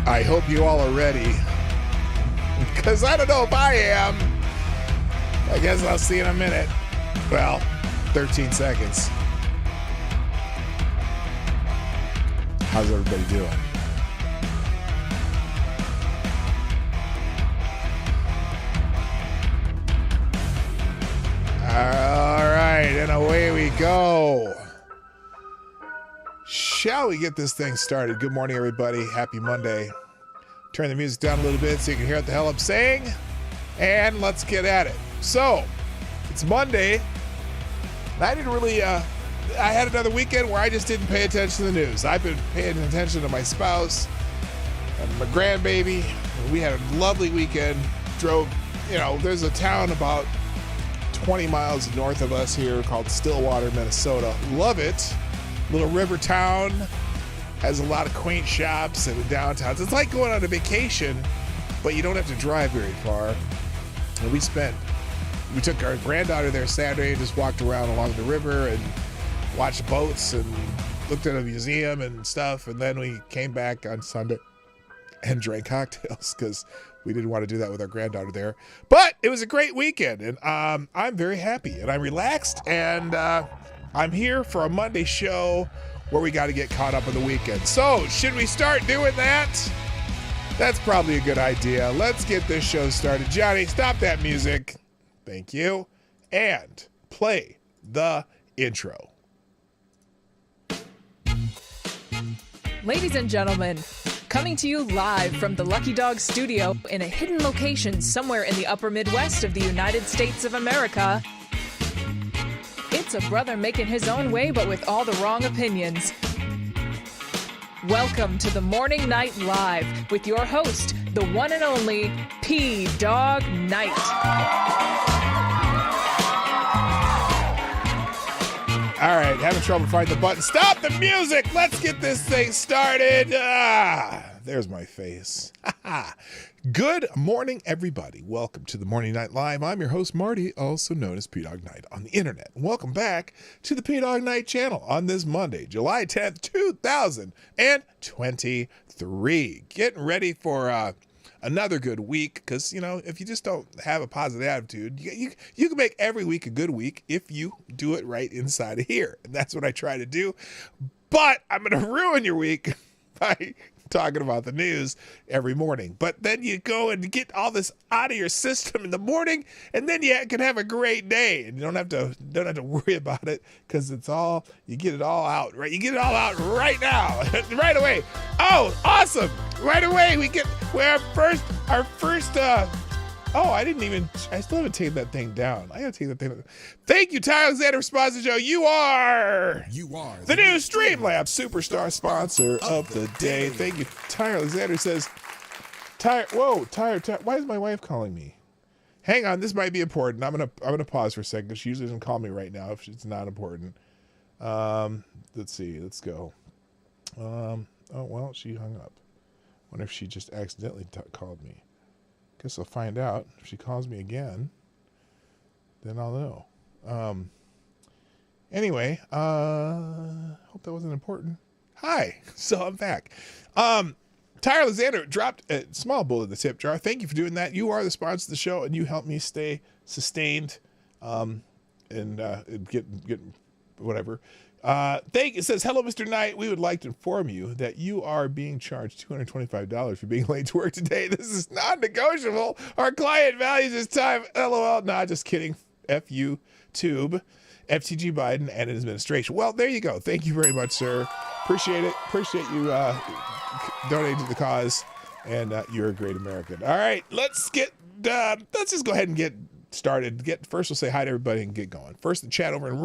I hope you all are ready, because I don't know if I am. I guess I'll see in a minute. Well, 13 seconds. How's everybody doing? All right, and away we go. Shall we get this thing started? Good morning, everybody. Happy Monday. Turn the music down a little bit so you can hear what the hell I'm saying. And let's get at it. So, it's Monday. I didn't really, I had another weekend where I just didn't pay attention to the news. I've been paying attention to my spouse and my grandbaby. We had a lovely weekend. Drove, there's a town about 20 miles north of us here called Stillwater, Minnesota. Love it. Little river town. Has a lot of quaint shops and downtowns. It's like going on a vacation, but you don't have to drive very far. And we took our granddaughter there Saturday and just walked around along the river and watched boats and looked at a museum and stuff, and then we came back on Sunday and drank cocktails because we didn't want to do that with our granddaughter there. But it was a great weekend, and I'm very happy, and I'm relaxed, and I'm here for a Monday show where we got to get caught up on the weekend. So, should we start doing that? That's probably a good idea. Let's get this show started. Johnny, stop that music. Thank you. And play the intro. Ladies and gentlemen, coming to you live from the Lucky Dog studio in a hidden location somewhere in the upper Midwest of the United States of America, it's a brother making his own way but with all the wrong opinions. Welcome to the Morning Night Live with your host, the one and only P-Dog Night. All right, having trouble finding the button. Stop the music. Let's get this thing started. There's my face. Good morning, everybody. Welcome to the Morning Night Live. I'm your host, Marty, also known as P-Dog Night on the internet. Welcome back to the P-Dog Night channel on this Monday, July 10th, 2023. Getting ready for another good week, because, you know, if you just don't have a positive attitude, you can make every week a good week if you do it right inside of here. And that's what I try to do. But I'm going to ruin your week by talking about the news every morning. But then you go and get all this out of your system in the morning, and then you can have a great day, and you don't have to worry about it, because you get it all out, right? You get it all out right now, right away. Oh, awesome! Right away we our first. I still haven't taken that thing down. I gotta take that thing down. Thank you, Ty Alexander, for sponsoring the show. You are the new Streamlabs Superstar sponsor of the day. Thank you. Ty Alexander says, Ty, why is my wife calling me? Hang on, this might be important. I'm gonna pause for a second, because she usually doesn't call me right now if it's not important. Let's see, let's go. Oh, well, she hung up. Wonder if she just accidentally called me. Guess I'll find out. If she calls me again, then I'll know. Anyway, hope that wasn't important. Hi, so I'm back. Ty Alexander dropped a small bullet in the tip jar. Thank you for doing that. You are the sponsor of the show, and you help me stay sustained and get whatever. It says, hello, Mr. Knight. We would like to inform you that you are being charged $225 for being late to work today. This is non-negotiable. Our client values his time. LOL. Nah, just kidding. F you, Tube, FTG Biden, and his administration. Well, there you go. Thank you very much, sir. Appreciate it. Appreciate you donating to the cause, and you're a great American. All right, let's just go ahead and get started. First, we'll say hi to everybody and get going. First, the chat over in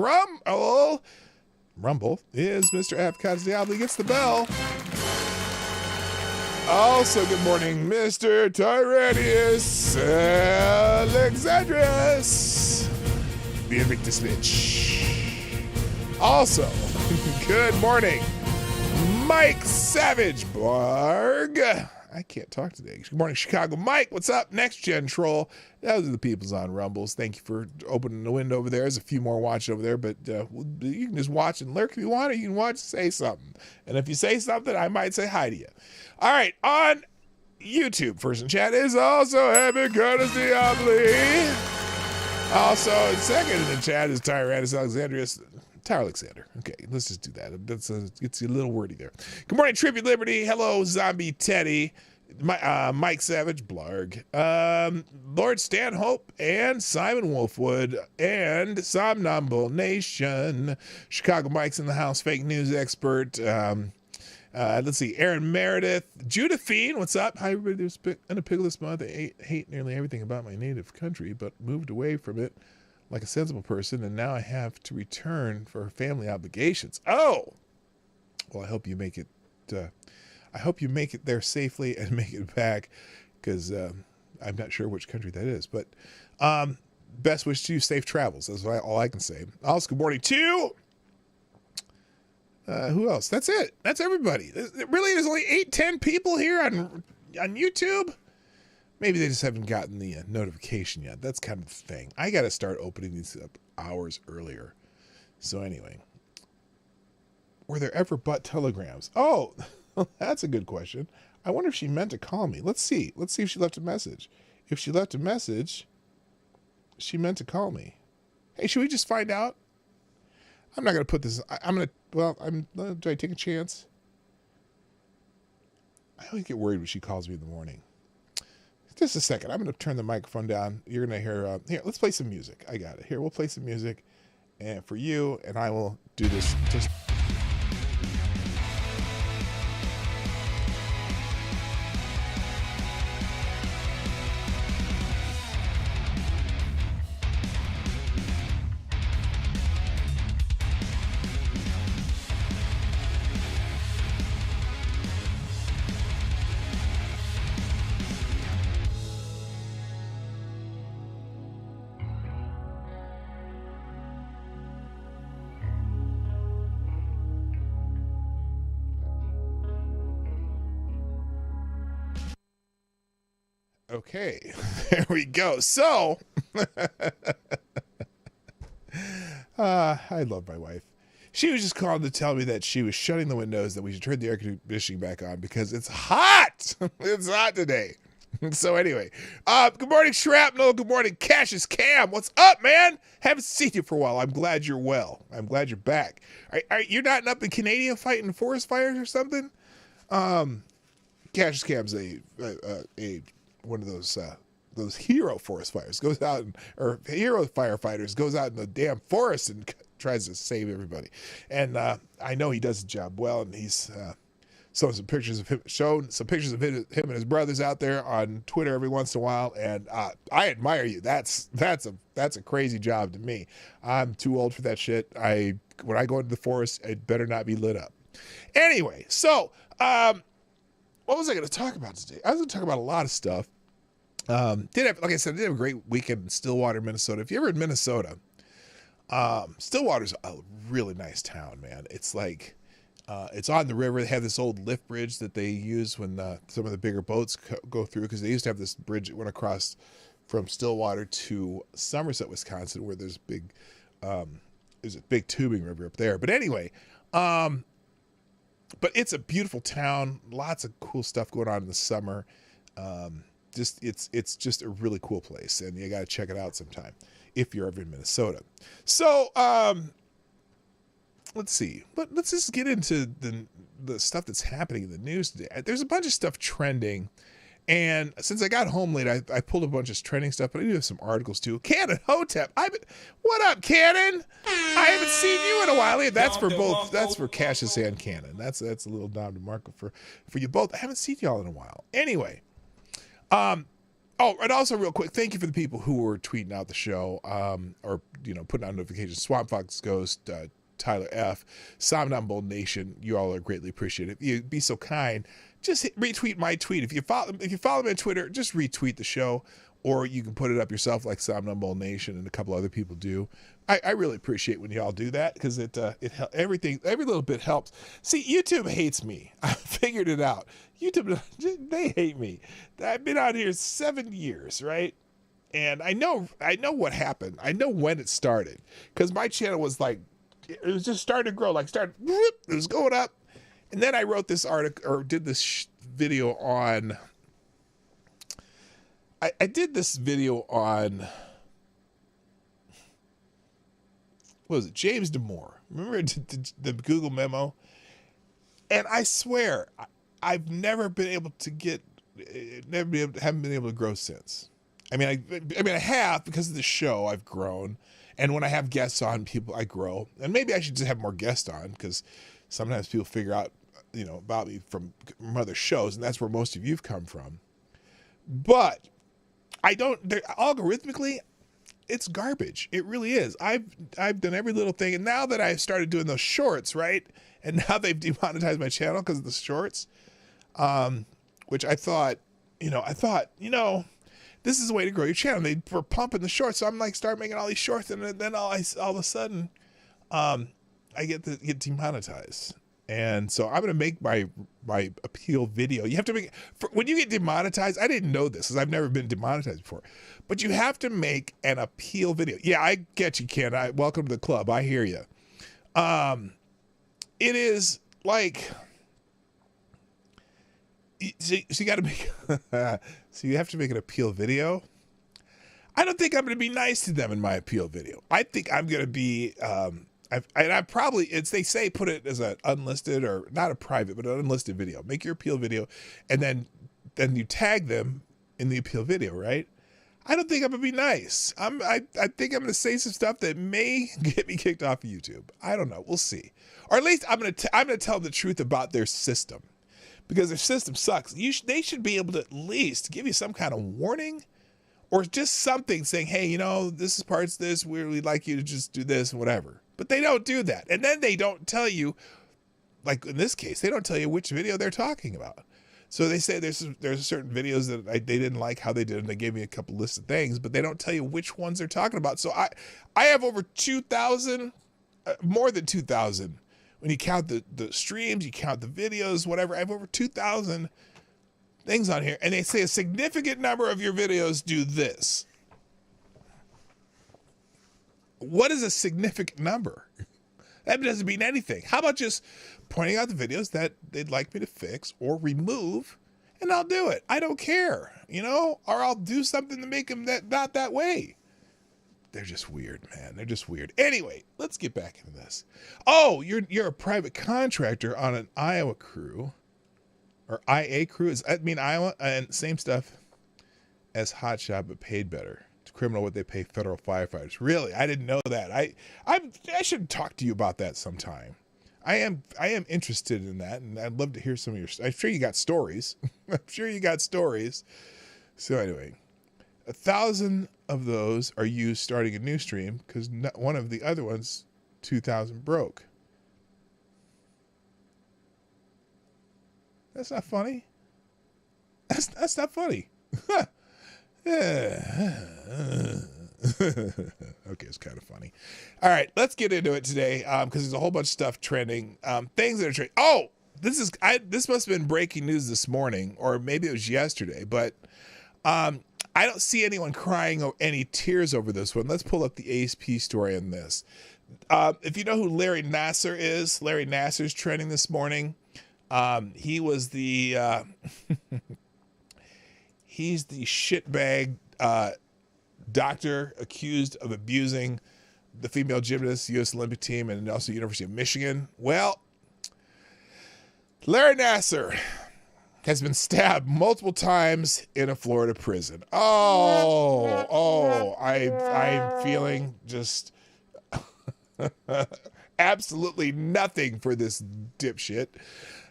Rumble is Mr. Avocado Diablo. He gets the bell. Also, good morning, Mr. Tyrannus Alexandrus, the Invictus Bitch. Also, good morning, Mike Savage Blarg. I can't talk today. Good morning, Chicago Mike. What's up? Next Gen Troll. Those are the peoples on Rumbles. Thank you for opening the window over there. There's a few more watching over there, but you can just watch and lurk if you want, or you can watch and say something. And if you say something, I might say hi to you. All right, on YouTube, first in chat is also Heaven Curtis Diabli. Also, second in the chat is Tyrannus Alexandrius. Tyler Alexander. Okay, let's just do that. It's a little wordy there. Good morning, Tribute Liberty. Hello, Zombie Teddy. Mike Savage, Blarg. Lord Stanhope and Simon Wolfwood and Somnambule Nation. Chicago Mike's in the house, fake news expert. Let's see, Aaron Meredith. Judaphine, what's up? Hi, everybody. There's in a pig this month. I hate nearly everything about my native country, but moved away from it like a sensible person, and now I have to return for family obligations. Oh, well, I hope you make it. I hope you make it there safely and make it back, because I'm not sure which country that is. But best wish to you, safe travels. That's all I can say. Also, good morning to who else? That's it. That's everybody. Really, there's only 8-10 people here on YouTube. Maybe they just haven't gotten the notification yet. That's kind of the thing. I got to start opening these up hours earlier. So anyway, Were there ever butt telegrams? Oh, that's a good question. I wonder if she meant to call me. Let's see. Let's see if she left a message. If she left a message, she meant to call me. Hey, should we just find out? I'm not going to put this. Do I take a chance? I always get worried when she calls me in the morning. Just a second. I'm going to turn the microphone down. You're going to hear, here, let's play some music. I got it. Here, we'll play some music and for you, and I will do this just. Okay, there we go. So, I love my wife. She was just calling to tell me that she was shutting the windows, that we should turn the air conditioning back on because it's hot. It's hot today. So anyway, good morning, Shrapnel. Good morning, Cassius Cam. What's up, man? Haven't seen you for a while. I'm glad you're well. I'm glad you're back. You're not up in Canada fighting forest fires or something? Cassius Cam's a one of those hero forest fires, goes out or hero firefighters, goes out in the damn forest and tries to save everybody. And I know he does the job well, and he's showing some pictures of him and his brothers out there on Twitter every once in a while. And I admire you. That's a crazy job to me. I'm too old for that shit. When I go into the forest, it better not be lit up. Anyway, so what was I going to talk about today? I was going to talk about a lot of stuff. Like I said, did have a great weekend in Stillwater, Minnesota. If you're ever in Minnesota, Stillwater's a really nice town, man. It's like, it's on the river. They have this old lift bridge that they use when some of the bigger boats go through, because they used to have this bridge that went across from Stillwater to Somerset, Wisconsin, where there's a big tubing river up there. But anyway, but it's a beautiful town. Lots of cool stuff going on in the summer. It's just a really cool place, and you got to check it out sometime if you're ever in Minnesota. So, let's see. But let's just get into the stuff that's happening in the news today. There's a bunch of stuff trending, and since I got home late, I pulled a bunch of trending stuff, but I do have some articles too. Cannon Hotep. What up, Cannon? I haven't seen you in a while. That's for both. That's for Cassius and Cannon. That's a little down to Marco for you both. I haven't seen y'all in a while. Anyway. And also real quick, thank you for the people who were tweeting out the show, or, putting out notifications. Swamp Fox Ghost, Tyler F, Somnam Bold Nation, you all are greatly appreciated. If you'd be so kind, just retweet my tweet. If you follow me on Twitter, just retweet the show, or you can put it up yourself like Somnam Bold Nation and a couple other people do. I really appreciate when y'all do that, because it every little bit helps. See, YouTube hates me. I figured it out. YouTube, they hate me. I've been out here 7 years, right? And I know what happened. I know when it started, because my channel was like, it was just starting to grow. It was going up, and then I wrote this article, or did this video on. I did this video on. What was it? James Damore. Remember the Google memo? And I swear, I've never been able to haven't been able to grow since. I mean, I have, because of the show, I've grown. And when I have guests on, I grow. And maybe I should just have more guests on, because sometimes people figure out, about me from other shows, and that's where most of you've come from. But algorithmically, it's garbage. It really is. I've done every little thing, and now that I've started doing those shorts, right? And now they've demonetized my channel because of the shorts, which I thought, this is the way to grow your channel. They were pumping the shorts, so I'm like, start making all these shorts, and then all of a sudden, I get demonetized. And so I'm going to make my appeal video. You have to make, when you get demonetized, I didn't know this because I've never been demonetized before, but you have to make an appeal video. Yeah, I get you, Ken. Welcome to the club. I hear you. it is like, so you got to make, so you have to make an appeal video. I don't think I'm going to be nice to them in my appeal video. I think I'm going to be, I probably, they say put it as an unlisted or not a private, but an unlisted video. Make your appeal video, and then you tag them in the appeal video, right? I don't think I'm going to be nice. I think I'm going to say some stuff that may get me kicked off of YouTube. I don't know. We'll see. Or at least I'm going to tell them the truth about their system, because their system sucks. They should be able to at least give you some kind of warning, or just something saying, hey, you know, this is parts of this, we'd like you to just do this and whatever. But they don't do that. And then they don't tell you, like in this case, they don't tell you which video they're talking about. So they say there's certain videos that they didn't like how they did, and they gave me a couple lists of things, but they don't tell you which ones they're talking about. So I have over 2,000, more than 2,000. When you count the streams, you count the videos, whatever, I have over 2,000 things on here, and they say a significant number of your videos do this. What is a significant number? That doesn't mean anything. How about just pointing out the videos that they'd like me to fix or remove, and I'll do it. I don't care, you know, or I'll do something to make them not that way. They're just weird, man. They're just weird. Anyway, let's get back into this. Oh, you're a private contractor on an Iowa crew. Or IA crew, Iowa, and same stuff as Hotshot, but paid better. It's criminal what they pay federal firefighters. Really, I didn't know that. I should talk to you about that sometime. I am interested in that, and I'd love to hear some of your. I'm sure you got stories. I'm sure you got stories. So anyway, 1,000 of those are you starting a new stream, because one of the other ones, 2,000 broke. That's not funny. That's not funny. Okay, it's kind of funny. All right, let's get into it today, because there's a whole bunch of stuff trending. Things that are trending. Oh, this must have been breaking news this morning, or maybe it was yesterday. But I don't see anyone crying or any tears over this one. Let's pull up the ASP story on this. If you know who Larry Nassar is, Larry Nassar's trending this morning. He was the he's the shitbag doctor accused of abusing the female gymnast, U.S. Olympic team, and also University of Michigan. Well, Larry Nassar has been stabbed multiple times in a Florida prison. I'm feeling just absolutely nothing for this dipshit.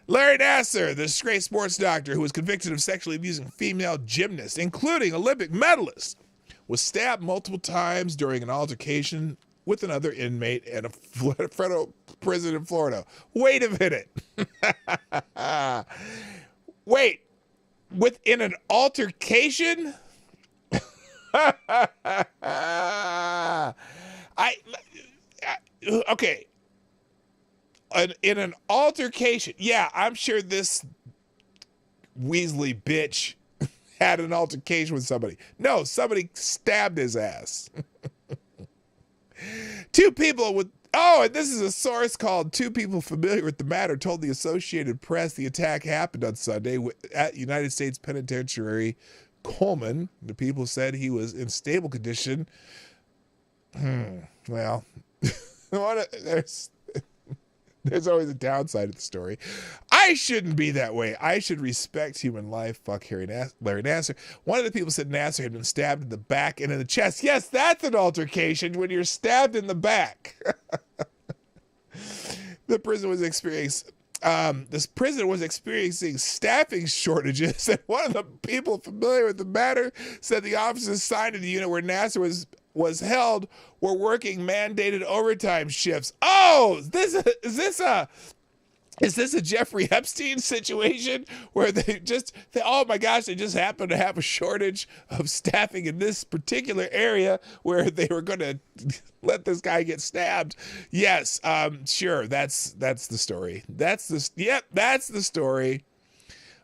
Larry Nassar, the disgraced sports doctor who was convicted of sexually abusing female gymnasts, including Olympic medalists, was stabbed multiple times during an altercation with another inmate at a federal prison in Florida. Wait a minute. Wait, within an altercation? Okay. In an altercation, yeah, I'm sure this Weasley bitch had an altercation with somebody. No, somebody stabbed his ass. Two people with, and this is a source called Two People Familiar with the Matter told the Associated Press the attack happened on Sunday at United States Penitentiary Coleman. The people said he was in stable condition. Well, there's always a downside to the story. I shouldn't be that way. I should respect human life. Fuck Larry Nassar. One of the people said Nassar had been stabbed in the back and in the chest. Yes, that's an altercation when you're stabbed in the back. This prison was experiencing staffing shortages, and one of the people familiar with the matter said the officers assigned to the unit where Nassar was held were working mandated overtime shifts. Oh, is this a Jeffrey Epstein situation where oh my gosh, they just happen to have a shortage of staffing in this particular area where they were going to let this guy get stabbed? Yes, sure, that's the story. That's the story.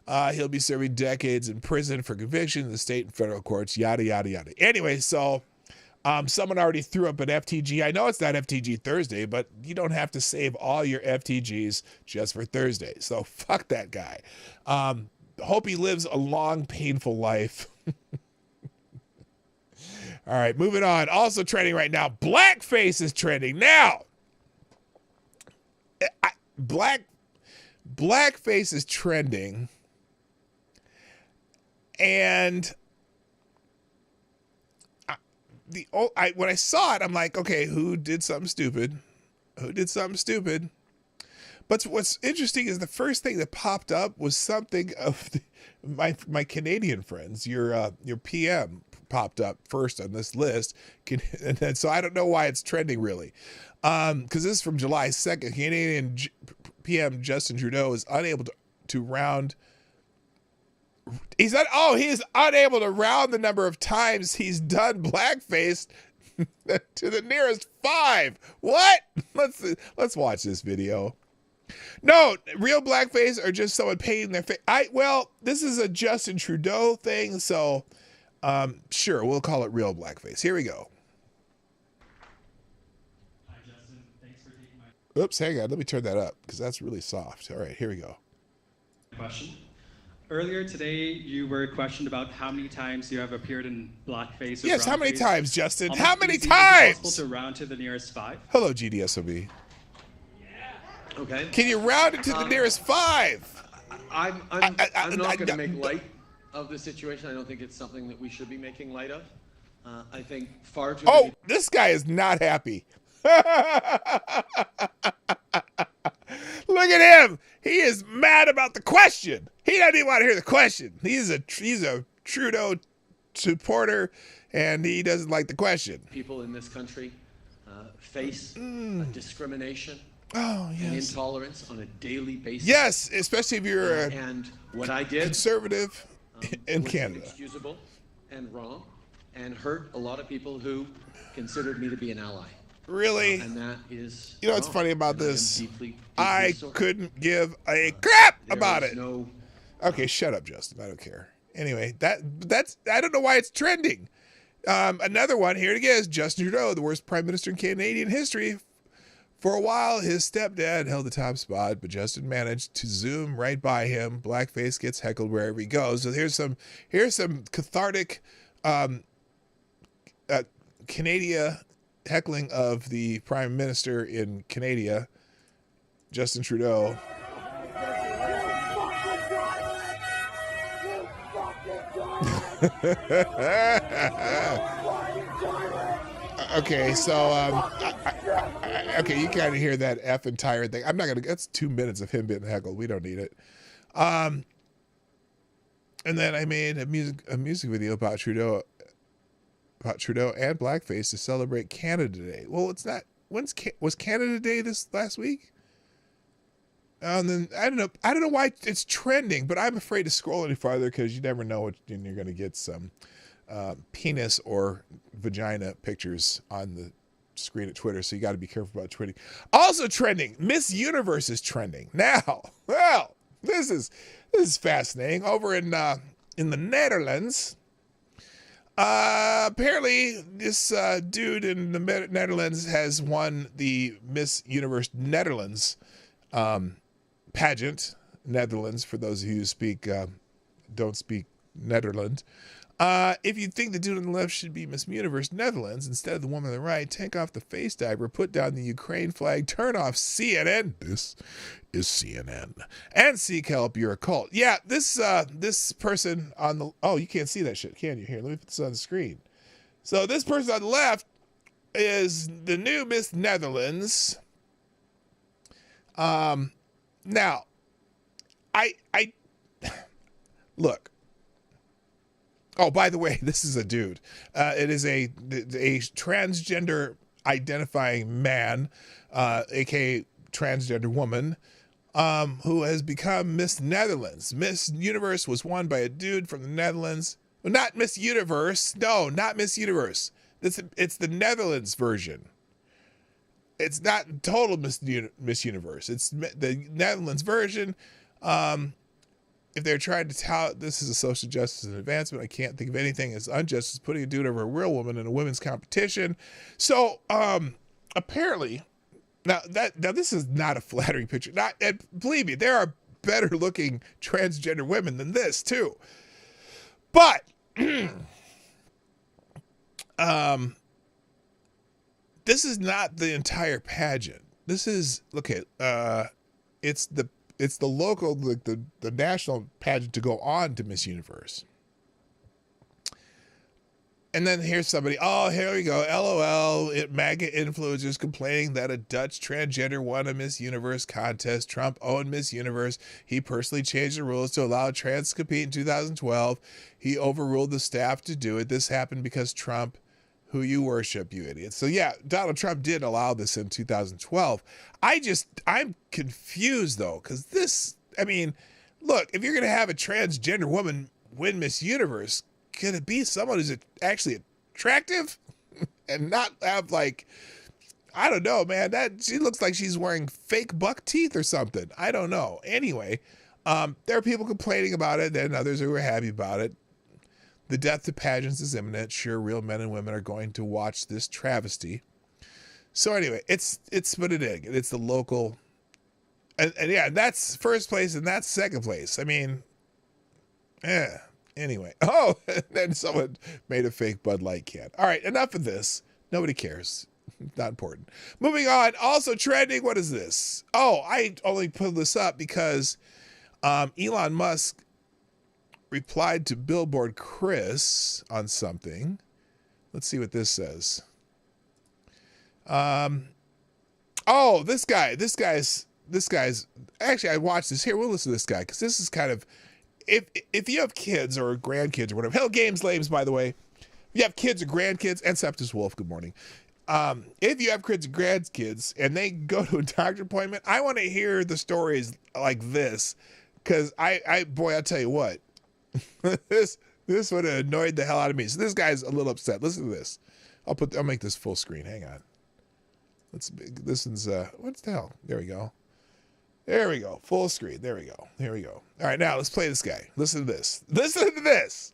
He'll be serving decades in prison for conviction in the state and federal courts, yada, yada, yada. Anyway, so Someone already threw up an FTG. I know it's not FTG Thursday, but you don't have to save all your FTGs just for Thursday. So fuck that guy. Hope he lives a long, painful life. All right, moving on. Also trending right now, blackface is trending. Now, blackface is trending, and when I saw it, I'm like, okay, who did something stupid? Who did something stupid? But what's interesting is the first thing that popped up was something of my Canadian friends. Your PM popped up first on this list, and then, so I don't know why it's trending really, because this is from July 2nd. Canadian PM Justin Trudeau is unable to round. He is unable to round the number of times he's done blackface to the nearest 5. What? Let's watch this video. No, real blackface or just someone painting their face. This is a Justin Trudeau thing, so sure, we'll call it real blackface. Here we go. Hi, Justin. Thanks for taking my Oops, hang on. Let me turn that up because that's really soft. All right, here we go. question. Earlier today, you were questioned about how many times you have appeared in blackface or Yes, how many brownface. times, Justin? Almost How many is it possible times? to round to the nearest 5? Hello, GDSOB. Okay. Can you round it to the nearest 5? I'm not going to make light of the situation. I don't think it's something that we should be making light of. I think far too Oh, many this guy is not happy. Look at him. He is mad about the question. He doesn't even want to hear the question. He's a Trudeau supporter, and he doesn't like the question. people in this country face discrimination Oh, and yes. intolerance on a daily basis. Yes, especially if you're a And what I did conservative in was Canada. inexcusable and wrong and hurt a lot of people who considered me to be an ally. Really? And that is You know what's wrong. funny about And I am this? deeply I sorry. couldn't give a crap There about is it. No, Okay, shut up, Justin. I don't care. Anyway, that's I don't know why it's trending. Another one, here it again, is Justin Trudeau, the worst prime minister in Canadian history. For a while, his stepdad held the top spot, but Justin managed to zoom right by him. Blackface gets heckled wherever he goes. So here's some cathartic Canada heckling of the prime minister in Canada, Justin Trudeau. Okay, so okay, you kind of hear that effing tired thing. I'm not gonna. That's 2 minutes of him being heckled. We don't need it. And then I made a music video about Trudeau and blackface to celebrate Canada Day. Well, it's not. Was Canada Day this last week? And then I don't know why it's trending, but I'm afraid to scroll any farther because you never know and you're gonna get some penis or vagina pictures on the screen at Twitter, so you got to be careful about tweeting. Also trending, Miss Universe is trending now. Well, this is fascinating. Over in the Netherlands, apparently this dude in the Netherlands has won the Miss Universe Netherlands pageant. Netherlands, for those of you who don't speak Netherlands. If you think the dude on the left should be Miss Universe Netherlands instead of the woman on the right, take off the face diaper, put down the Ukraine flag, turn off CNN. This is CNN. And seek help. You're a cult. Yeah, this person on the... Oh, you can't see that shit, can you? Here, let me put this on the screen. So this person on the left is the new Miss Netherlands. Now, I look. Oh, by the way, this is a dude. It is a transgender identifying man, aka transgender woman, who has become Miss Netherlands. Miss Universe was won by a dude from the Netherlands. Well, not Miss Universe. No, not Miss Universe. It's the Netherlands version. It's not total Miss Universe. It's the Netherlands version. if they're trying to tout this is a social justice and advancement, I can't think of anything as unjust as putting a dude over a real woman in a women's competition. So apparently, now this is not a flattering picture. And believe me, there are better looking transgender women than this too. But this is not the entire pageant. This is it's the local, the national pageant to go on to Miss Universe. And then here's somebody, oh, here we go, LOL, MAGA influencers complaining that a Dutch transgender won a Miss Universe contest. Trump owned Miss Universe. He personally changed the rules to allow trans to compete in 2012. He overruled the staff to do it. This happened because Trump, who you worship, you idiots. So yeah, Donald Trump did allow this in 2012. I'm confused though, because this, I mean, look, if you're going to have a transgender woman win Miss Universe, could it be someone who's actually attractive and not have like, I don't know, man, that she looks like she's wearing fake buck teeth or something. I don't know. Anyway, there are people complaining about it and others who are happy about it. The death to pageants is imminent. Sure, real men and women are going to watch this travesty. So anyway, it's what it is. It's the local, and yeah, that's first place and that's second place. I mean, anyway. Oh, and then someone made a fake Bud Light can. All right, enough of this. Nobody cares. Not important. Moving on. Also trending. What is this? Oh, I only put this up because Elon Musk replied to Billboard Chris on something. Let's see what this says. Oh, this guy's actually, I watched this. Here, we'll listen to this guy because this is kind of, if you have kids or grandkids or whatever, Hell Games Lames, by the way, if you have kids or grandkids, and Septus Wolf, good morning. If you have kids or grandkids and they go to a doctor appointment, I want to hear the stories like this because I'll tell you what, this would have annoyed the hell out of me. So this guy's a little upset. Listen to this. I'll make this full screen. Hang on. This one's what the hell? There we go. There we go. Full screen. There we go. Here we go. All right, now let's play this guy. Listen to this. Listen to this.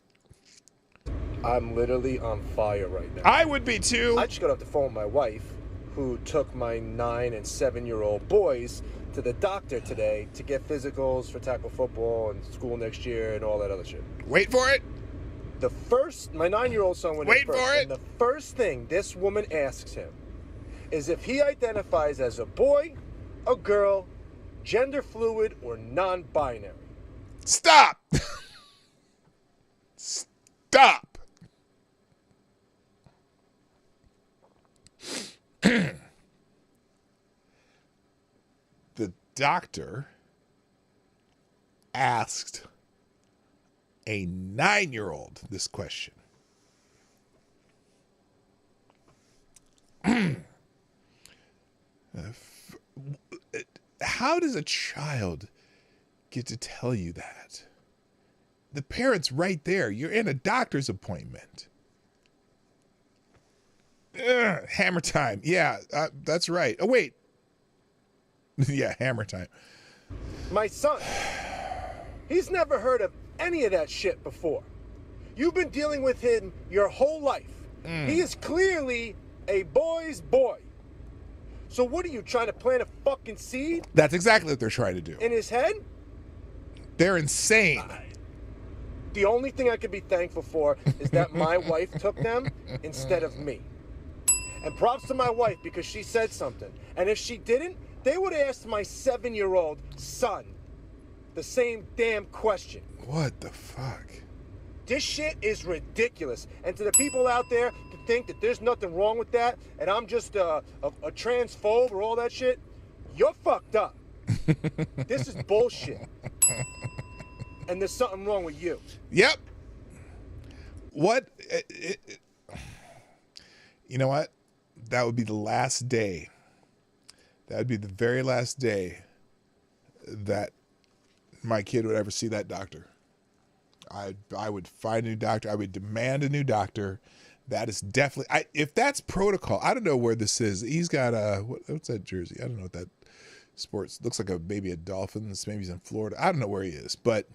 I'm literally on fire right now. I would be too. I just got off the phone with my wife, who took my 9 and 7-year-old boys to the doctor today to get physicals for tackle football and school next year and all that other shit. Wait for it. My 9-year-old son went in first. And the first thing this woman asks him is if he identifies as a boy, a girl, gender fluid, or non-binary. Stop. Stop. The doctor asked a 9-year-old this question. How does a child get to tell you that? The parent's right there. You're in a doctor's appointment. Hammer time. Yeah, that's right. Oh, wait. Yeah, hammer time. My son, he's never heard of any of that shit before. You've been dealing with him your whole life. He is clearly a boy's boy. So what are you, trying to plant a fucking seed? That's exactly what they're trying to do. In his head? They're insane. The only thing I could be thankful for is that my wife took them instead of me. And props to my wife because she said something. And if she didn't, they would have asked my 7-year-old son the same damn question. What the fuck? This shit is ridiculous. And to the people out there to think that there's nothing wrong with that and I'm just a transphobe or all that shit, you're fucked up. This is bullshit. And there's something wrong with you. Yep. What? You know what? That would be the last day. That would be the very last day that my kid would ever see that doctor. I would find a new doctor. I would demand a new doctor. That is definitely, if that's protocol, I don't know where this is. He's got what's that jersey? I don't know what that sports, looks like maybe a Dolphins. Maybe he's in Florida. I don't know where he is, but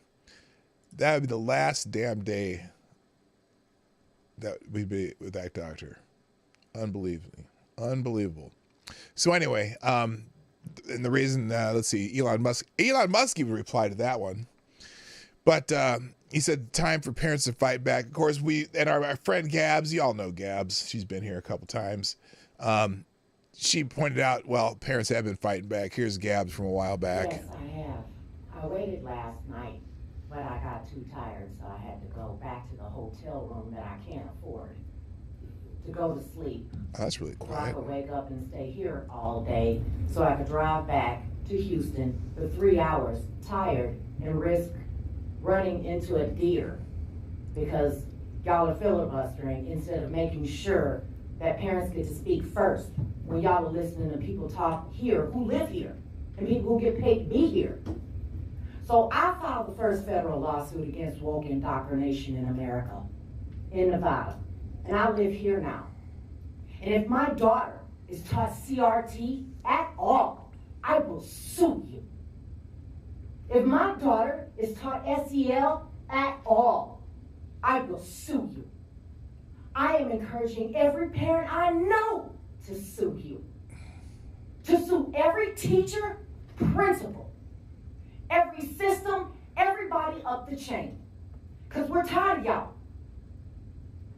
That would be the last damn day that we'd be with that doctor. Unbelievable. So anyway, and the reason, let's see, Elon Musk even replied to that one. But he said, time for parents to fight back. Of course, our friend Gabs, you all know Gabs. She's been here a couple times. She pointed out, well, parents have been fighting back. Here's Gabs from a while back. Yes, I have. I waited last night, but I got too tired, so I had to go back to the hotel room that I can't afford to go to sleep. Oh, that's really So I quiet. could wake up and stay here all day, so I could drive back to Houston for 3 hours, tired, and risk running into a deer because y'all are filibustering instead of making sure that parents get to speak first when y'all are listening to people talk here who live here and people who get paid to be here. So I filed the first federal lawsuit against woke indoctrination in America, in Nevada, and I live here now. And if my daughter is taught CRT at all, I will sue you. If my daughter is taught SEL at all, I will sue you. I am encouraging every parent I know to sue you. To sue every teacher, principal, every system, everybody up the chain. Because we're tired of y'all.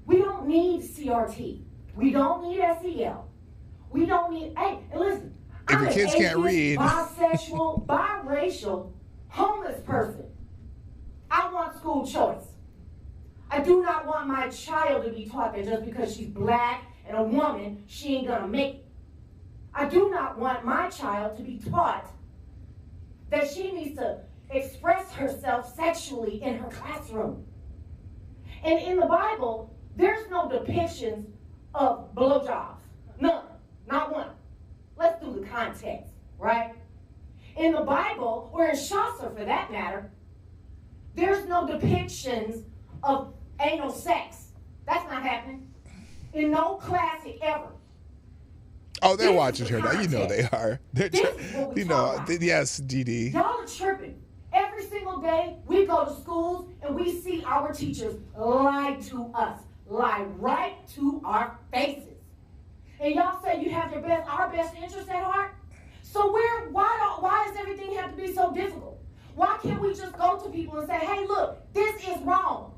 We don't need CRT. We don't need SEL. We don't need, hey, and listen, If I'm your kids an can't atheist, read. bisexual, biracial, homeless person. I want school choice. I do not want my child to be taught that just because she's black and a woman, she ain't gonna make it. I do not want my child to be taught that she needs to express herself sexually in her classroom. And in the Bible, there's no depictions of blowjobs. None. Not one. Let's do the context, right? In the Bible, or in Chaucer for that matter, there's no depictions of anal sex. That's not happening. In no classic ever. Oh, they're This watching is her the now. You know they context. are. They're, This is what we you talk know, about. yes, DD. Y'all are tripping. Every single day we go to schools and we see our teachers lie to us. Lie right to our faces. And y'all say you have our best interest at heart? So why does everything have to be so difficult? Why can't we just go to people and say, hey, look, this is wrong,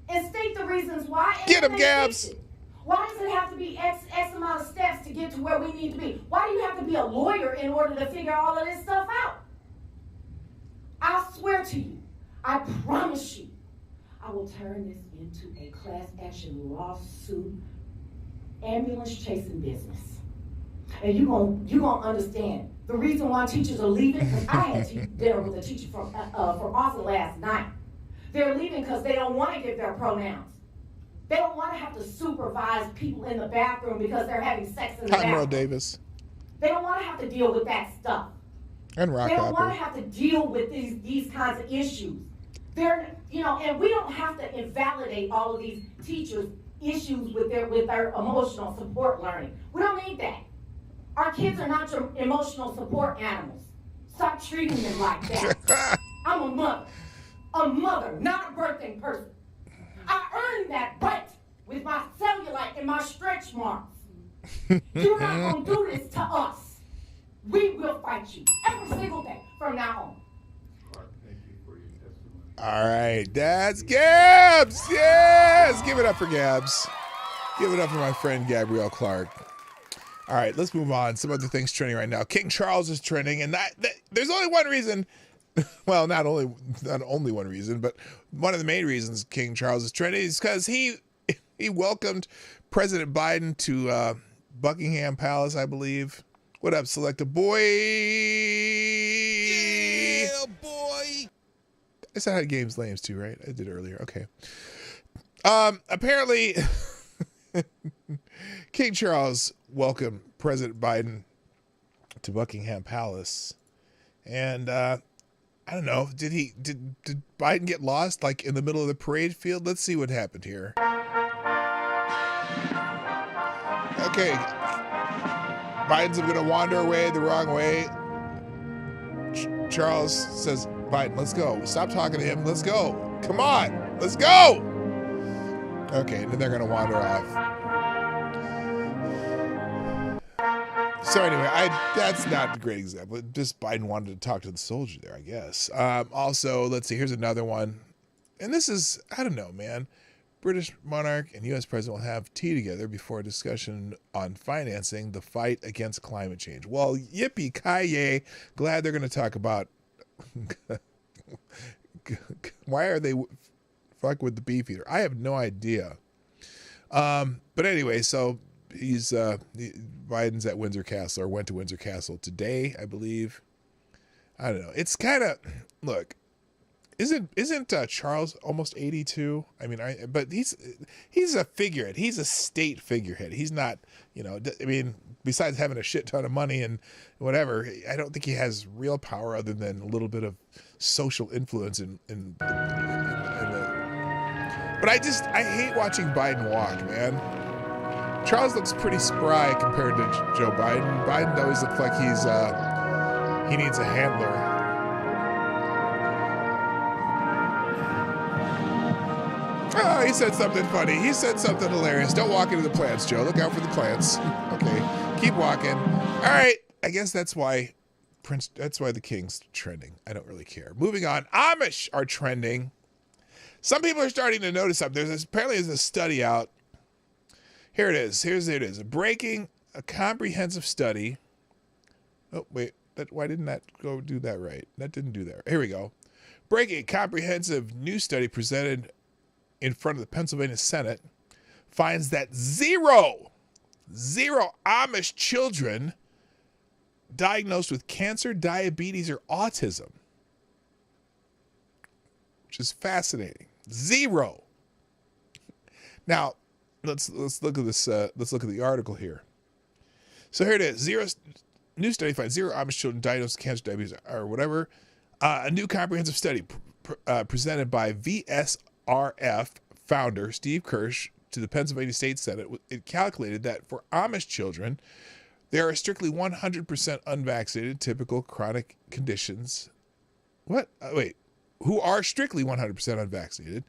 and state the reasons why? And Get 'em, then Gabs. fix it? Why does it have to be X amount of steps to get to where we need to be? Why do you have to be a lawyer in order to figure all of this stuff out? I swear to you, I promise you, I will turn this into a class action lawsuit, ambulance chasing business. And you're gonna understand the reason why teachers are leaving, because I had dinner with a teacher from Austin last night. They're leaving because they don't want to give their pronouns. They don't want to have to supervise people in the bathroom because they're having sex in the Cotton Row bathroom. Davis They don't want to have to deal with that stuff. and Rock They don't want to Hopper. have to deal with these kinds of issues. And we don't have to invalidate all of these teachers' issues with their emotional support learning. We don't need that. Our kids are not your emotional support animals. Stop treating them like that. I'm a mother, not a birthing person. I earned that right with my cellulite and my stretch marks. You're not gonna do this to us. We will fight you every single day from now on. All right, that's Gabs. Yes, give it up for Gabs. Give it up for my friend Gabrielle Clark. All right, let's move on. Some other things trending right now. King Charles is trending, and there's only one reason. Well, not only one reason, but one of the main reasons King Charles is trending is because he welcomed President Biden to Buckingham Palace, I believe. What up, Selecta Boy? Yeah, boy. I said I had games names too, right? I did earlier. Okay. Apparently, King Charles welcomed President Biden to Buckingham Palace, and I don't know. Did Biden get lost like in the middle of the parade field? Let's see what happened here. Okay, Biden's going to wander away the wrong way. Charles says, Biden, let's go. Stop talking to him. Let's go. Come on. Let's go. Okay, and then they're going to wander off. So anyway, that's not a great example. Just Biden wanted to talk to the soldier there, I guess. Also, let's see. Here's another one. And this is, I don't know, man. British monarch and U.S. president will have tea together before a discussion on financing the fight against climate change. Well, yippee-ki-yay. Glad they're going to talk about why are they fuck with the beef eater. I have no idea. But anyway, so Biden's at Windsor Castle, or went to Windsor Castle today, I believe. I don't know. It's kind of, look, Isn't Charles almost 82? I mean, but he's a figurehead. He's a state figurehead. He's not, I mean, besides having a shit ton of money and whatever, I don't think he has real power other than a little bit of social influence but I hate watching Biden walk, man. Charles looks pretty spry compared to Joe Biden. Biden always looks like he needs a handler. Oh, he said something funny. He said something hilarious. Don't walk into the plants, Joe. Look out for the plants. Okay, keep walking. All right, I guess that's why the king's trending. I don't really care. Moving on. Amish are trending. Some people are starting to notice something. Apparently there's a study out. Here it is. Here it is. Breaking a comprehensive study. Oh, wait. Why didn't that go do that right? That didn't do that. Here we go. Breaking a comprehensive new study presented in front of the Pennsylvania Senate finds that zero Amish children diagnosed with cancer, diabetes, or autism, which is fascinating. Zero. Now, let's look at this. Let's look at the article here. So here it is. New study finds zero Amish children diagnosed with cancer, diabetes, or whatever. A new comprehensive study presented by VSRF founder Steve Kirsch to the Pennsylvania State Senate. It calculated that for Amish children, there are strictly 100% unvaccinated typical chronic conditions. Who are strictly 100% unvaccinated.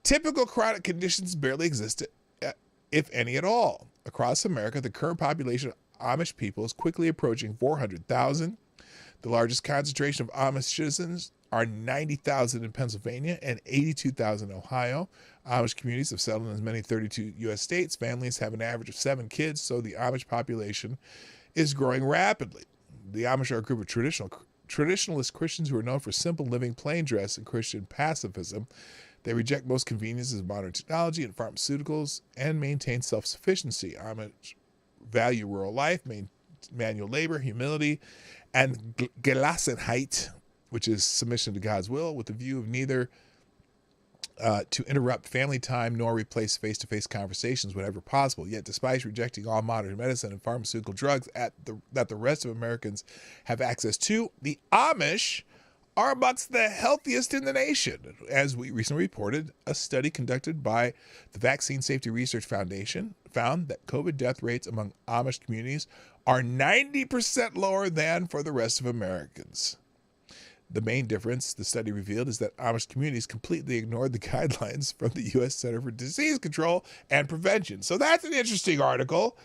Typical chronic conditions barely exist, if any at all. Across America, the current population of Amish people is quickly approaching 400,000. The largest concentration of Amish citizens are 90,000 in Pennsylvania and 82,000 in Ohio. Amish communities have settled in as many 32 U.S. states. Families have an average of 7 kids, so the Amish population is growing rapidly. The Amish are a group of traditionalist Christians who are known for simple living, plain dress, and Christian pacifism. They reject most conveniences of modern technology and pharmaceuticals and maintain self-sufficiency. Amish value rural life, manual labor, humility, and Gelassenheit, which is submission to God's will, with the view of neither to interrupt family time nor replace face-to-face conversations whenever possible. Yet, despite rejecting all modern medicine and pharmaceutical drugs that the rest of Americans have access to, the Amish are amongst the healthiest in the nation. As we recently reported, a study conducted by the Vaccine Safety Research Foundation found that COVID death rates among Amish communities are 90% lower than for the rest of Americans. The main difference, the study revealed, is that Amish communities completely ignored the guidelines from the U.S. Center for Disease Control and Prevention. So that's an interesting article.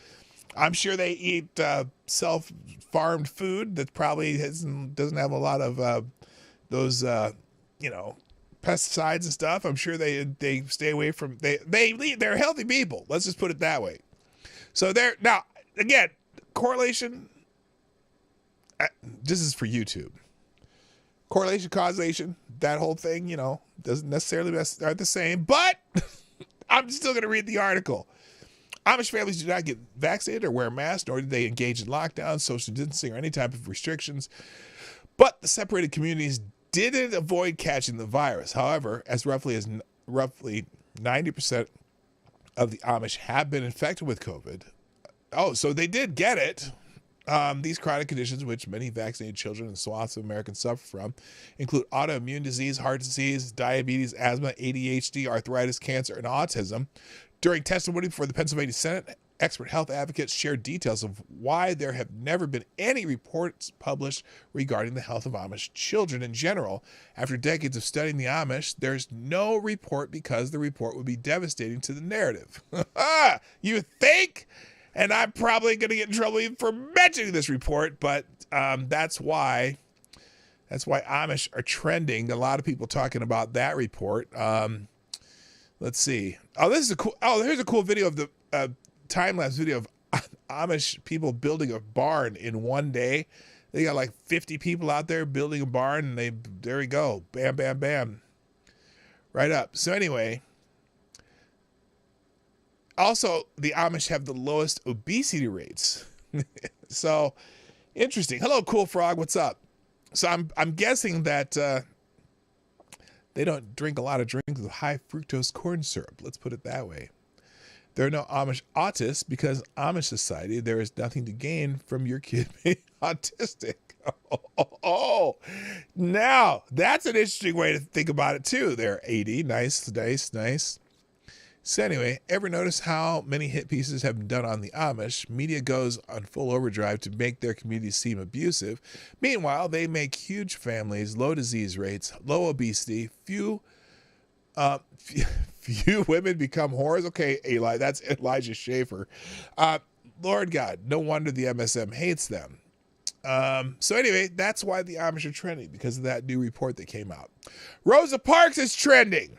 I'm sure they eat self-farmed food that probably doesn't have a lot of those pesticides and stuff. I'm sure they stay away from they're healthy people. Let's just put it that way. So now again, correlation. This is for YouTube. Correlation, causation, that whole thing, doesn't necessarily are the same, but I'm still going to read the article. Amish families do not get vaccinated or wear masks, nor do they engage in lockdowns, social distancing, or any type of restrictions. But the separated communities didn't avoid catching the virus. However, as roughly 90% of the Amish have been infected with COVID. Oh, so they did get it. These chronic conditions, which many vaccinated children and swaths of Americans suffer from, include autoimmune disease, heart disease, diabetes, asthma, ADHD, arthritis, cancer, and autism. During testimony before the Pennsylvania Senate, Expert health advocates shared details of why there have never been any reports published regarding the health of Amish children in general. After decades of studying the Amish, there's no report because the report would be devastating to the narrative. You think? And I'm probably going to get in trouble even for mentioning this report, but that's why Amish are trending. A lot of people talking about that report. Let's see. Here's a cool video of the time-lapse video of Amish people building a barn in one day. They got like 50 people out there building a barn, and there we go. Bam, bam, bam. Right up. So anyway, also the Amish have the lowest obesity rates. So interesting. Hello, Cool Frog. What's up? So I'm guessing that they don't drink a lot of drinks with high fructose corn syrup. Let's put it that way. There are no Amish autists because Amish society, there is nothing to gain from your kid being autistic. Oh, now that's an interesting way to think about it too. They're 80. Nice. So anyway, ever notice how many hit pieces have been done on the Amish? Media goes on full overdrive to make their communities seem abusive. Meanwhile, they make huge families, low disease rates, low obesity, few women become whores. Okay, Eli, that's Elijah Schaefer. Lord God, no wonder the MSM hates them. So anyway, that's why the Amish are trending, because of that new report that came out. Rosa Parks is trending.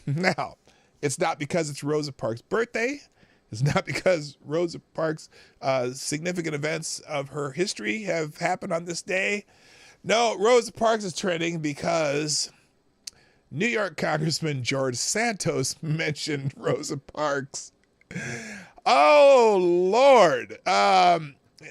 Now, it's not because it's Rosa Parks' birthday. It's not because Rosa Parks' significant events of her history have happened on this day. No, Rosa Parks is trending because New York Congressman George Santos mentioned Rosa Parks. Oh, Lord.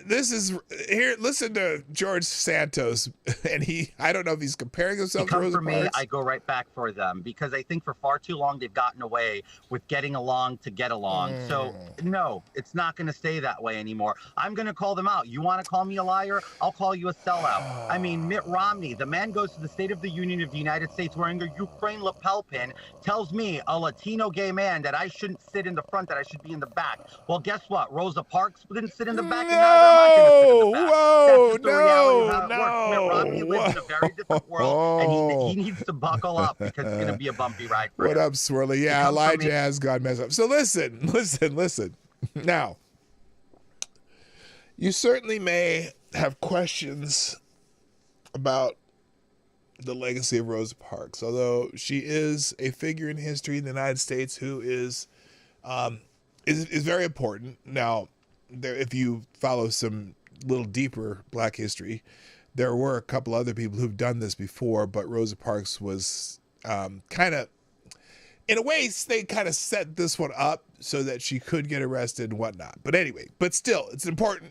This is here. Listen to George Santos, and I don't know if he's comparing himself to Rosa Parks. For me, I go right back for them because I think for far too long they've gotten away with getting along to get along. So no, it's not going to stay that way anymore. I'm going to call them out. You want to call me a liar? I'll call you a sellout. I mean, Mitt Romney, the man goes to the State of the Union of the United States wearing a Ukraine lapel pin, tells me, a Latino gay man, that I shouldn't sit in the front, that I should be in the back. Well, guess what? Rosa Parks didn't sit in the back, and neither am I going to sit in the back. That's just the reality of how it works. Mitt Romney lives in a very different world, and he needs to buckle up because it's going to be a bumpy ride for him. What up, Swirly? Yeah, Elijah has gone messed up. So listen. Now, you certainly may have questions about the legacy of Rosa Parks, although she is a figure in history in the United States who is very important. Now, if you follow some little deeper Black history, there were a couple other people who've done this before, but Rosa Parks was kind of, in a way, they kind of set this one up so that she could get arrested and whatnot. But anyway, still,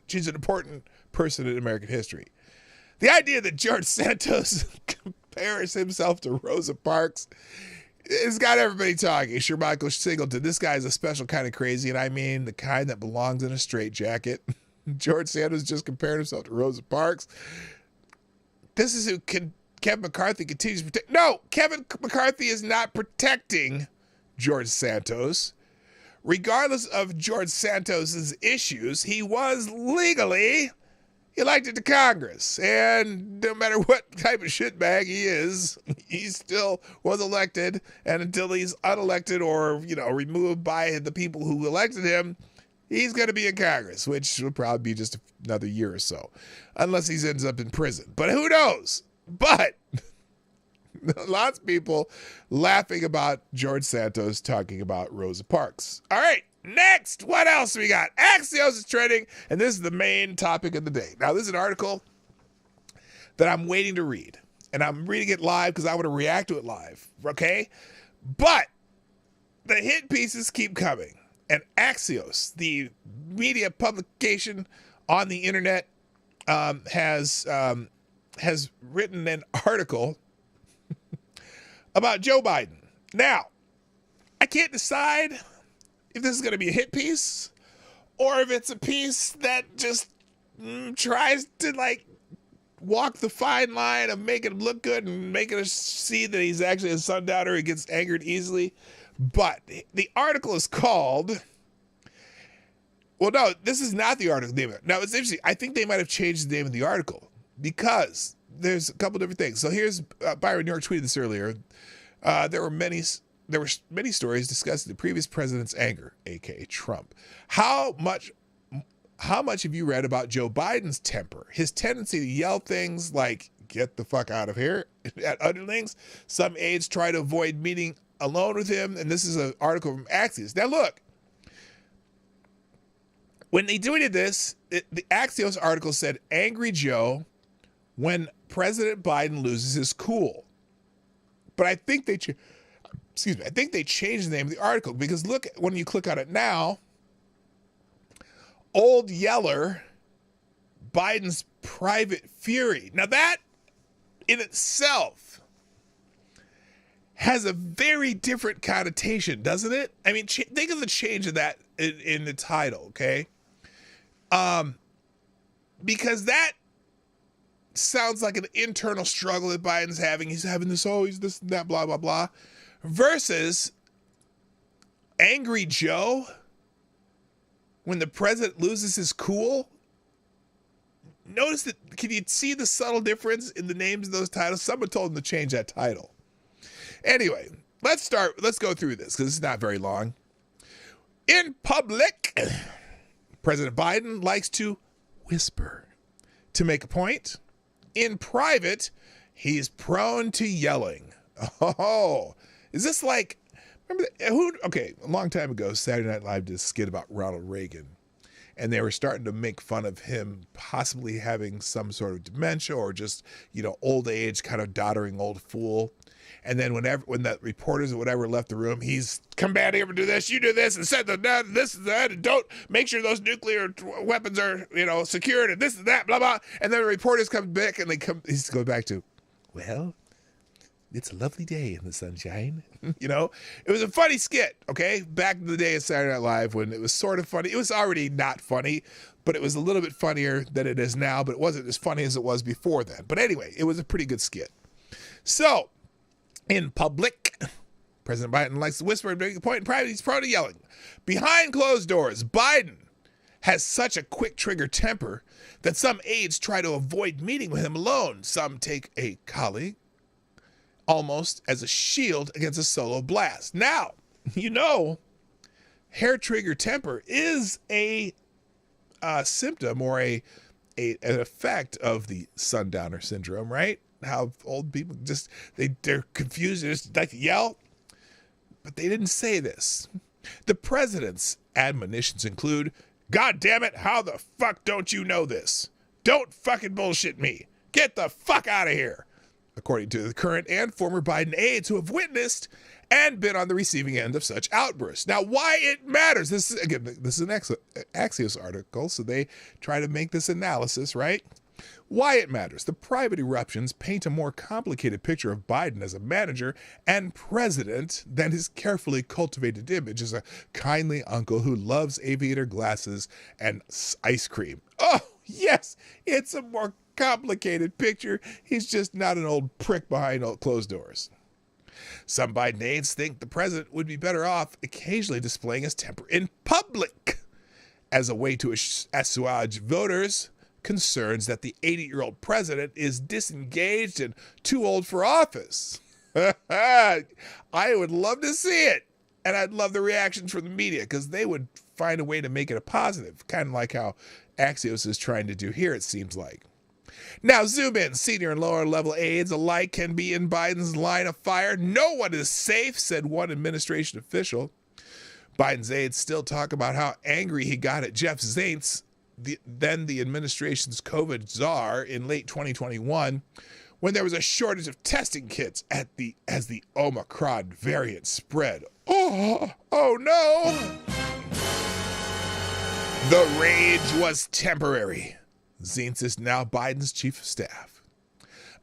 she's an important person in American history. The idea that George Santos compares himself to Rosa Parks, it's got everybody talking. Sure, Michael Singleton, this guy's a special kind of crazy, and I mean the kind that belongs in a straitjacket. George Santos just compared himself to Rosa Parks. This is who Kevin McCarthy continues to protect. No, Kevin McCarthy is not protecting George Santos. Regardless of George Santos's issues, he was legally elected to Congress. And no matter what type of shitbag he is, he still was elected. And until he's unelected or, removed by the people who elected him, he's going to be in Congress, which will probably be just another year or so, unless he ends up in prison. But who knows? But lots of people laughing about George Santos talking about Rosa Parks. All right, next, what else we got? Axios is trending, and this is the main topic of the day. Now, this is an article that I'm waiting to read, and I'm reading it live because I want to react to it live, okay? But the hit pieces keep coming, and Axios, the media publication on the internet, has written an article about Joe Biden. Now, I can't decide if this is going to be a hit piece or if it's a piece that just tries to walk the fine line of making him look good and making us see that he's actually a sundowner. He gets angered easily. But the article is called Well, no, this is not the article name. Now, it's interesting. I think they might have changed the name of the article because there's a couple different things. So here's Byron New York tweeted this earlier. There were many stories discussing the previous president's anger, aka Trump. How much have you read about Joe Biden's temper? His tendency to yell things like "Get the fuck out of here" at underlings. Some aides try to avoid meeting alone with him, and this is an article from Axios. Now look. When they tweeted this, the Axios article said, "Angry Joe when President Biden loses his cool." But I think they changed the name of the article because look, when you click on it now, Old Yeller, Biden's private fury. Now that in itself has a very different connotation, doesn't it? I mean, think of the change of that in the title, okay? Because that sounds like an internal struggle that Biden's having. He's having this, he's this and that, blah, blah, blah. Versus Angry Joe when the president loses his cool. Notice that, can you see the subtle difference in the names of those titles? Someone told him to change that title. Anyway, let's go through this because it's not very long. In public, President Biden likes to whisper to make a point. In private, he's prone to yelling. Oh, is this like, remember, a long time ago, Saturday Night Live did a skit about Ronald Reagan, and they were starting to make fun of him possibly having some sort of dementia or just, old age, kind of doddering old fool. And then when the reporters or whatever left the room, he's commanding everyone to do this, you do this, and said that, this and that, and don't make sure those nuclear weapons are, secured, and this and that, blah, blah. And then the reporters come back, and he's going back to, well, it's a lovely day in the sunshine. It was a funny skit, okay? Back in the day of Saturday Night Live when it was sort of funny. It was already not funny, but it was a little bit funnier than it is now, but it wasn't as funny as it was before then. But anyway, it was a pretty good skit. So, in public, President Biden likes to whisper and make a point. In private, he's prone to yelling. Behind closed doors, Biden has such a quick trigger temper that some aides try to avoid meeting with him alone. Some take a colleague almost as a shield against a solo blast. Now, hair trigger temper is a symptom or an effect of the sundowner syndrome, right? How old people they're confused, they just like to yell. But they didn't say this. The president's admonitions include, "God damn it, how the fuck don't you know this? Don't fucking bullshit me. Get the fuck out of here," according to the current and former Biden aides who have witnessed and been on the receiving end of such outbursts. Now, why it matters, this is an Axios article, so they try to make this analysis, right? Why it matters. The private eruptions paint a more complicated picture of Biden as a manager and president than his carefully cultivated image as a kindly uncle who loves aviator glasses and ice cream. Oh, yes, it's a more complicated picture. He's just not an old prick behind closed doors. Some Biden aides think the president would be better off occasionally displaying his temper in public as a way to assuage voters' concerns that the 80-year-old president is disengaged and too old for office. I would love to see it. And I'd love the reactions from the media because they would find a way to make it a positive, kind of like how Axios is trying to do here, it seems like. Now, zoom in. Senior and lower level aides alike can be in Biden's line of fire. No one is safe, said one administration official. Biden's aides still talk about how angry he got at Jeff Zients, then the administration's COVID czar, in late 2021, when there was a shortage of testing kits as the Omicron variant spread. Oh no! The rage was temporary. Zients is now Biden's chief of staff.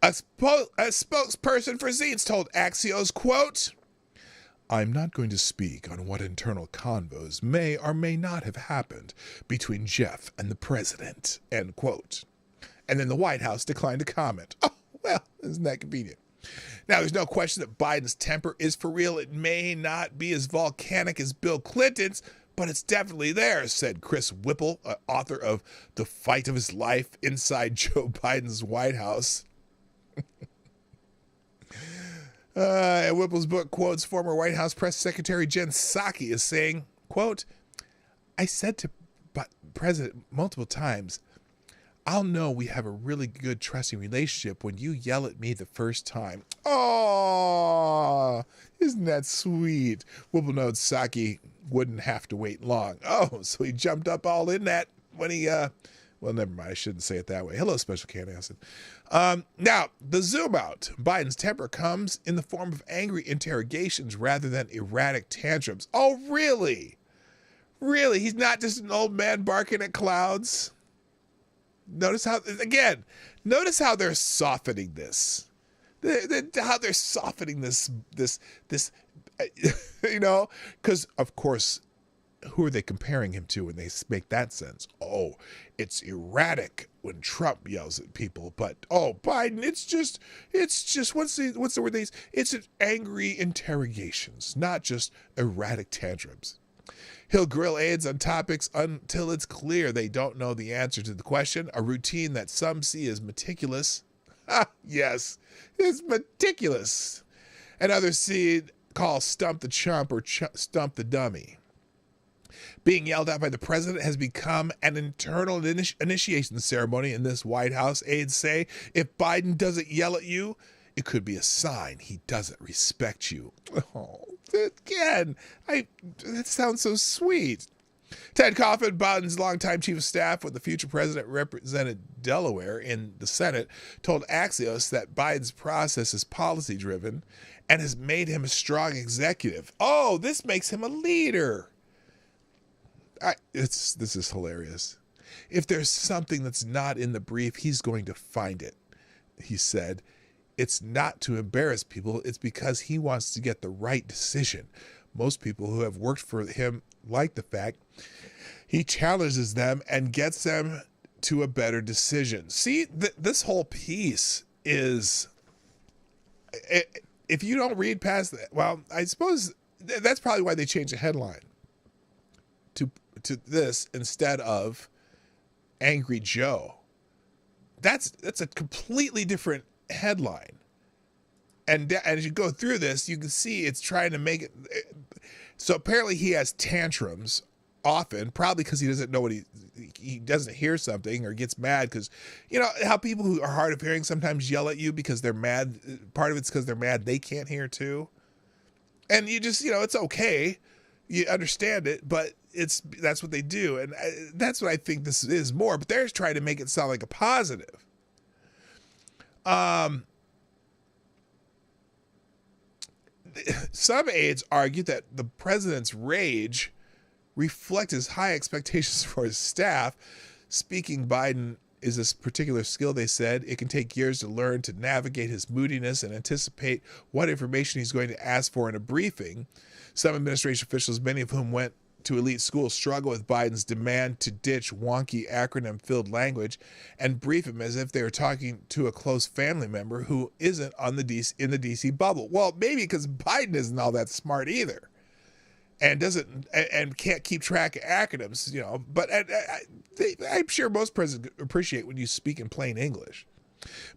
A spokesperson for Zients told Axios, quote, "I'm not going to speak on what internal convos may or may not have happened between Jeff and the president," end quote. And then the White House declined to comment. Oh, well, isn't that convenient? Now, there's no question that Biden's temper is for real. It may not be as volcanic as Bill Clinton's, but it's definitely there, said Chris Whipple, author of The Fight of His Life Inside Joe Biden's White House. And Whipple's book quotes former White House Press Secretary Jen Psaki as saying, quote, I said to President multiple times, I'll know we have a really good trusting relationship when you yell at me the first time. Oh, isn't that sweet? Whipple notes Psaki wouldn't have to wait long. Oh, so he jumped up all in that when he, well, never mind. I shouldn't say it that way. Hello, Special Can Acid. Now, the zoom out. Biden's temper comes in the form of angry interrogations rather than erratic tantrums. Oh, really? Really? He's not just an old man barking at clouds? Notice how they're softening this. How they're softening this, you know, because, of course, who are they comparing him to when they make that sense? Oh, it's erratic when Trump yells at people, but Biden, it's just what's the word they use? It's angry interrogations, not just erratic tantrums. He'll grill aides on topics until it's clear they don't know the answer to the question, a routine that some see as meticulous. Yes, it's meticulous. And others call stump the chump or stump the dummy. Being yelled at by the president has become an internal initiation ceremony in this White House, aides say. If Biden doesn't yell at you, it could be a sign he doesn't respect you. Oh, again, that sounds so sweet. Ted Coffin, Biden's longtime chief of staff when the future president represented Delaware in the Senate, told Axios that Biden's process is policy-driven and has made him a strong executive. Oh, this makes him a leader. This is hilarious. If there's something that's not in the brief, he's going to find it, he said. It's not to embarrass people. It's because he wants to get the right decision. Most people who have worked for him like the fact he challenges them and gets them to a better decision. See, this whole piece is, if you don't read past that, well, I suppose that's probably why they changed the headline to this instead of Angry Joe. That's a completely different headline. And as you go through this, you can see it's trying to make it. So apparently he has tantrums often, probably because he doesn't know what he doesn't hear something or gets mad because, you know, how people who are hard of hearing sometimes yell at you because they're mad. Part of it's because they're mad they can't hear too. And you just, you know, it's okay. You understand it, but that's what they do. And that's what I think this is more. But they're trying to make it sound like a positive. Some aides argue that the president's rage reflects his high expectations for his staff. Speaking Biden is a particular skill, they said. It can take years to learn to navigate his moodiness and anticipate what information he's going to ask for in a briefing. Some administration officials, many of whom went to elite schools, struggle with Biden's demand to ditch wonky acronym-filled language and brief him as if they were talking to a close family member who isn't in the DC bubble. Well, maybe because Biden isn't all that smart either, and can't keep track of acronyms, you know. But I'm sure most presidents appreciate when you speak in plain English.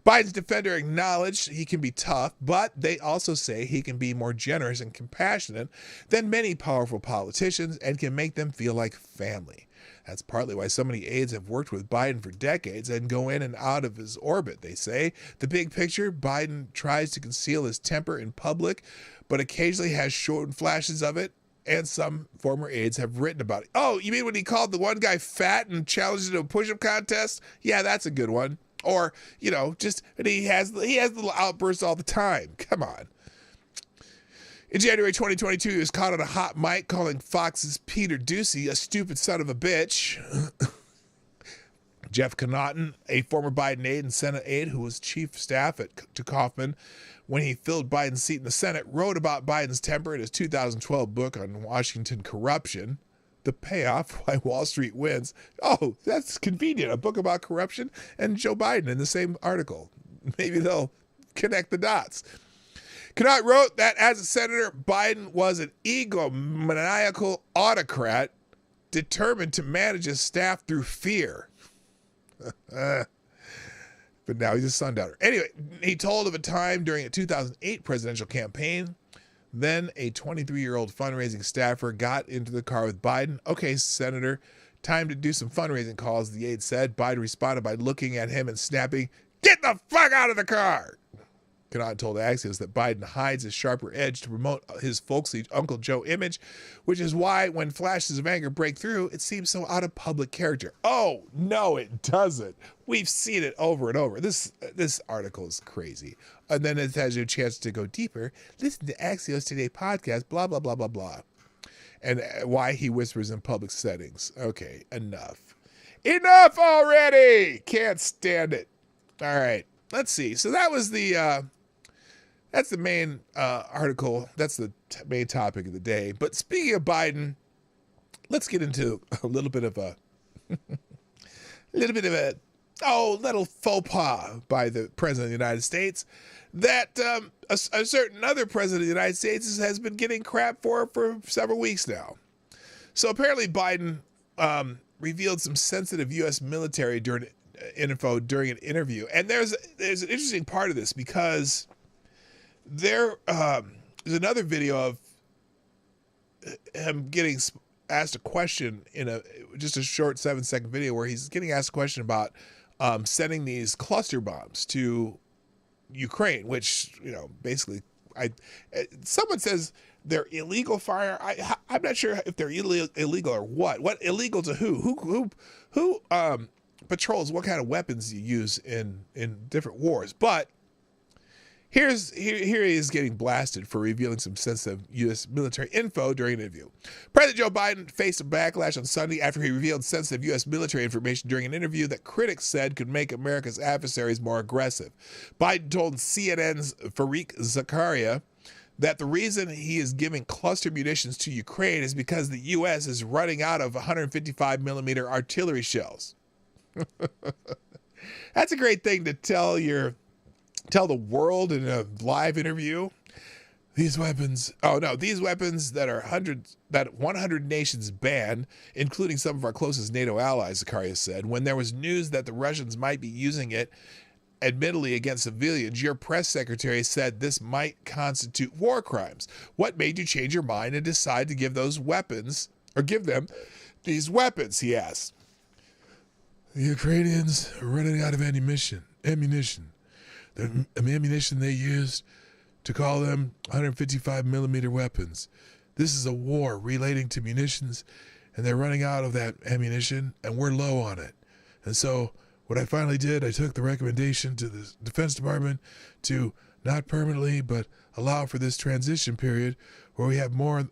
Biden's defender acknowledged he can be tough, but they also say he can be more generous and compassionate than many powerful politicians and can make them feel like family. That's partly why so many aides have worked with Biden for decades and go in and out of his orbit, they say. The big picture, Biden tries to conceal his temper in public, but occasionally has shown flashes of it, and some former aides have written about it. Oh, you mean when he called the one guy fat and challenged him to a push-up contest? Yeah, that's a good one. Or, you know, and he has little outbursts all the time. Come on. In January 2022, he was caught on a hot mic calling Fox's Peter Doocy a stupid son of a bitch. Jeff Connaughton, a former Biden aide and Senate aide who was chief of staff to Kaufman when he filled Biden's seat in the Senate, wrote about Biden's temper in his 2012 book on Washington corruption. The payoff, why Wall Street wins. Oh, that's convenient. A book about corruption and Joe Biden in the same article. Maybe they'll connect the dots. Connaught wrote that as a senator, Biden was an egomaniacal autocrat determined to manage his staff through fear. But now he's a sundowner. Anyway, he told of a time during a 2008 presidential campaign. Then a 23-year-old fundraising staffer got into the car with Biden. Okay, Senator, time to do some fundraising calls, the aide said. Biden responded by looking at him and snapping, "Get the fuck out of the car!" Canaan told Axios that Biden hides his sharper edge to promote his folksy Uncle Joe image, which is why when flashes of anger break through, it seems so out of public character. Oh, no, it doesn't. We've seen it over and over. This article is crazy. And then it has you a chance to go deeper. Listen to Axios Today podcast, blah, blah, blah, blah, blah. And why he whispers in public settings. Okay, enough. Enough already! Can't stand it. All right, let's see. So that was that's the main article. That's the main topic of the day. But speaking of Biden, let's get into a little bit of a little faux pas by the president of the United States that a certain other president of the United States has been getting crap for several weeks now. So apparently Biden revealed some sensitive U.S. military info during an interview. And there's an interesting part of this because there's another video of him getting asked a question in just a short 7-second video where he's getting asked a question about sending these cluster bombs to Ukraine, which, basically someone says they're illegal fire. I'm not sure if they're illegal or what. What illegal to who? Who patrols what kind of weapons you use in different wars? But here he is getting blasted for revealing some sensitive U.S. military info during an interview. President Joe Biden faced a backlash on Sunday after he revealed sensitive U.S. military information during an interview that critics said could make America's adversaries more aggressive. Biden told CNN's Fareed Zakaria that the reason he is giving cluster munitions to Ukraine is because the U.S. is running out of 155 millimeter artillery shells. That's a great thing to tell the world in a live interview. These weapons that 100 nations banned, including some of our closest NATO allies, Zakaria said. When there was news that the Russians might be using it, admittedly against civilians, your press secretary said this might constitute war crimes. What made you change your mind and decide to give them these weapons, he asked. The Ukrainians are running out of ammunition. The ammunition they used to call them 155 millimeter weapons. This is a war relating to munitions, and they're running out of that ammunition, and we're low on it. And so what I finally did, I took the recommendation to the Defense Department to not permanently, but allow for this transition period where we have more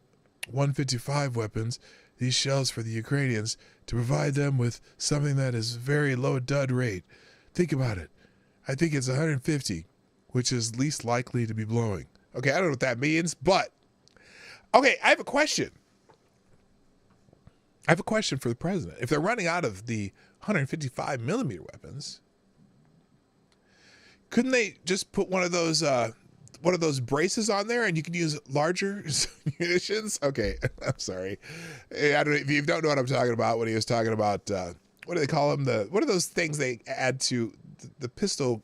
155 weapons, these shells for the Ukrainians, to provide them with something that is very low dud rate. Think about it. I think it's 150, which is least likely to be blowing. Okay, I don't know what that means, but okay, I have a question. For the president. If they're running out of the 155 millimeter weapons, couldn't they just put one of those braces on there and you can use larger munitions? Okay, I'm sorry. I don't know if you don't know what I'm talking about when he was talking about what do they call them? What are those things they add to the pistol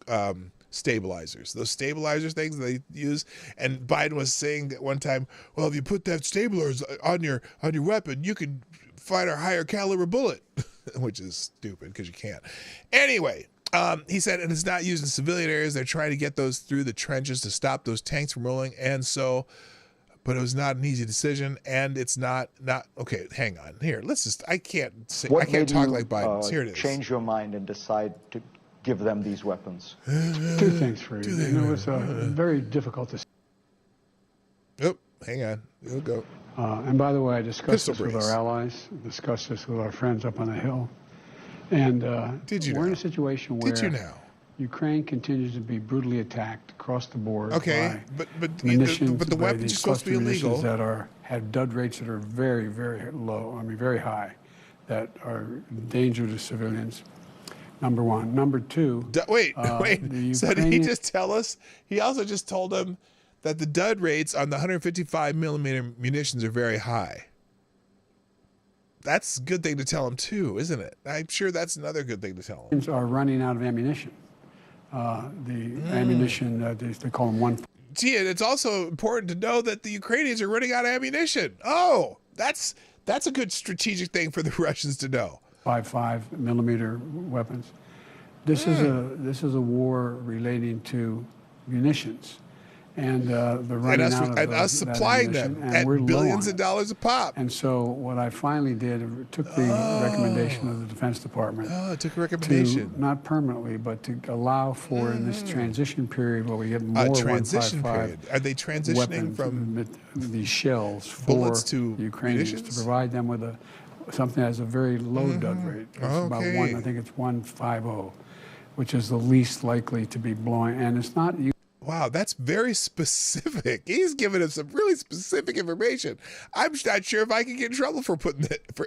stabilizers? Those stabilizers things they use. And Biden was saying that one time, well, if you put that stabilizers on your weapon, you can fire a higher caliber bullet, which is stupid because you can't. Anyway, he said, and it's not used in civilian areas. They're trying to get those through the trenches to stop those tanks from rolling. And so, but it was not an easy decision, and it's not okay. Hang on here. I can't talk like Biden. Here it is. Change your mind and decide to give them these weapons. Two things for you. It was very difficult to. Oh, hang on. It'll go. And by the way, I discussed this with our allies, discussed this with our friends up on the Hill. And we're in a situation where Ukraine continues to be brutally attacked across the board. Okay, by but the weapons are supposed to be illegal. That have dud rates that are very, very low. I mean, very high, that are danger to civilians. Number one. Number two. Wait. So did he just tell us? He also just told them that the dud rates on the 155 millimeter munitions are very high. that's a good thing to tell them too, isn't it? I'm sure that's another good thing to tell them. Are running out of ammunition. Ammunition, they call them one. Gee, and it's also important to know that the Ukrainians are running out of ammunition. Oh, that's a good strategic thing for the Russians to know. 5.5 millimeter weapons. This is a war relating to munitions, and the running out of and us supplying them at billions of dollars a pop. And so what I finally did, took the recommendation of the Defense Department. Oh, it took a recommendation. To, not permanently, but to allow for in this transition period where we get more transition 155 period. Are they transitioning weapons, from these shells for bullets to the Ukrainians munitions? to provide them with something that has a very low dud rate. It's about one, I think it's 150, which is the least likely to be blowing, and it's not. Wow, that's very specific. He's giving us some really specific information. I'm not sure if I can get in trouble for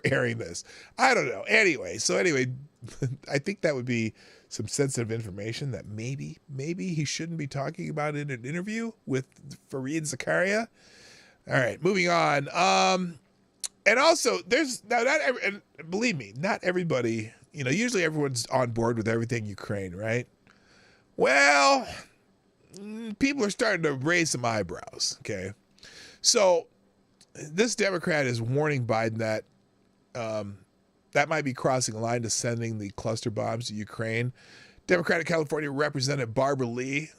airing this. I don't know. Anyway, I think that would be some sensitive information that maybe he shouldn't be talking about in an interview with Fareed Zakaria. All right, moving on. And also, and believe me, not everybody. Usually everyone's on board with everything Ukraine, right? Well, people are starting to raise some eyebrows, okay? So this Democrat is warning Biden that that might be crossing a line to sending the cluster bombs to Ukraine. Democratic California Representative Barbara Lee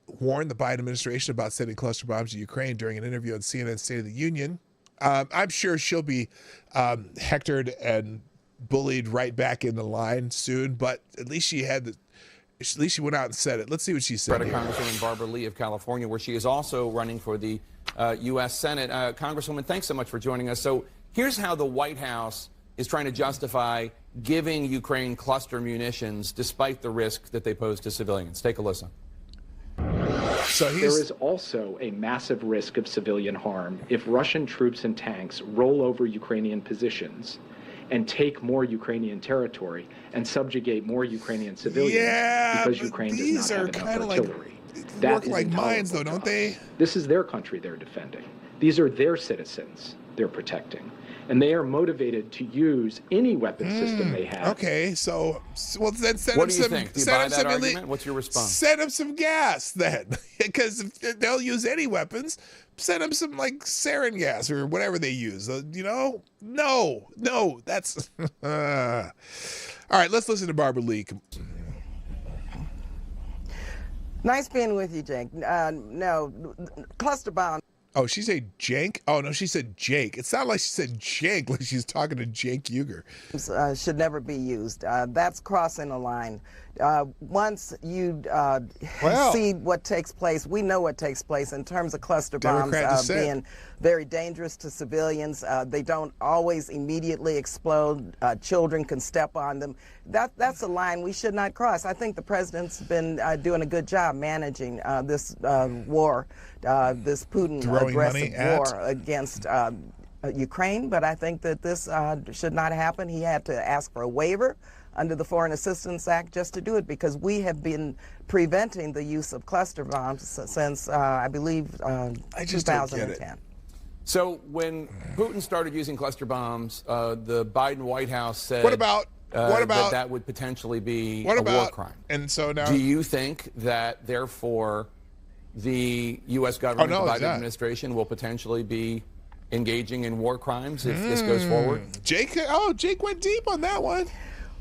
warned the Biden administration about sending cluster bombs to Ukraine during an interview on CNN's State of the Union. I'm sure she'll be hectored and bullied right back in the line soon, but at least she went out and said it. Let's see what she said. Congresswoman Barbara Lee of California, where she is also running for the U.S. Senate. Congresswoman, thanks so much for joining us. So here's how the White House is trying to justify giving Ukraine cluster munitions despite the risk that they pose to civilians. Take a listen. There is also a massive risk of civilian harm if Russian troops and tanks roll over Ukrainian positions and take more Ukrainian territory and subjugate more Ukrainian civilians because Ukraine does not have enough artillery. That work like mines, though, don't they? This is their country they're defending. These are their citizens they're protecting. And they are motivated to use any weapon system they have. Okay, then send what them some. What do you think? Do you buy that argument? What's your response? Send them some gas then, because they'll use any weapons. Send them some sarin gas or whatever they use. No, that's. All right, let's listen to Barbara Lee. Nice being with you, Jake. No, cluster bomb. Oh, she said Jank? Oh, no, she said Jake. It sounded like she said Jank, like she's talking to Jake Uger. Should never be used. That's crossing a line. Once you see what takes place, we know what takes place in terms of cluster bombs being very dangerous to civilians. They don't always immediately explode. Children can step on them. That's a line we should not cross. I think the president's been doing a good job managing this war, this Putin aggressive war against Ukraine, but I think that this should not happen. He had to ask for a waiver under the Foreign Assistance Act just to do it, because we have been preventing the use of cluster bombs since, I believe, 2010. So when Putin started using cluster bombs, the Biden White House said that would potentially be a war crime. And so now, do you think that therefore the U.S. government, the Biden administration, will potentially be engaging in war crimes if this goes forward? Jake went deep on that one.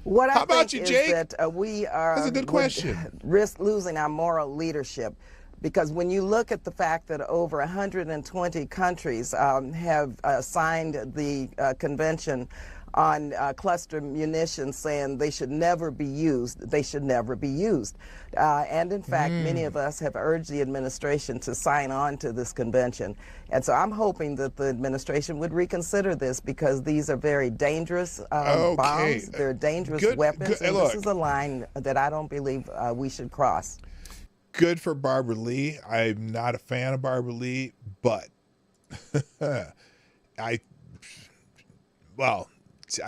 What I How about think you, is Jake? that we are That's a good question. Risk losing our moral leadership, because when you look at the fact that over 120 countries have signed the convention on cluster munitions, saying they should never be used. They should never be used. And in fact, many of us have urged the administration to sign on to this convention. And so I'm hoping that the administration would reconsider this, because these are very dangerous bombs. They're dangerous weapons. And this is a line that I don't believe we should cross. Good for Barbara Lee. I'm not a fan of Barbara Lee, but I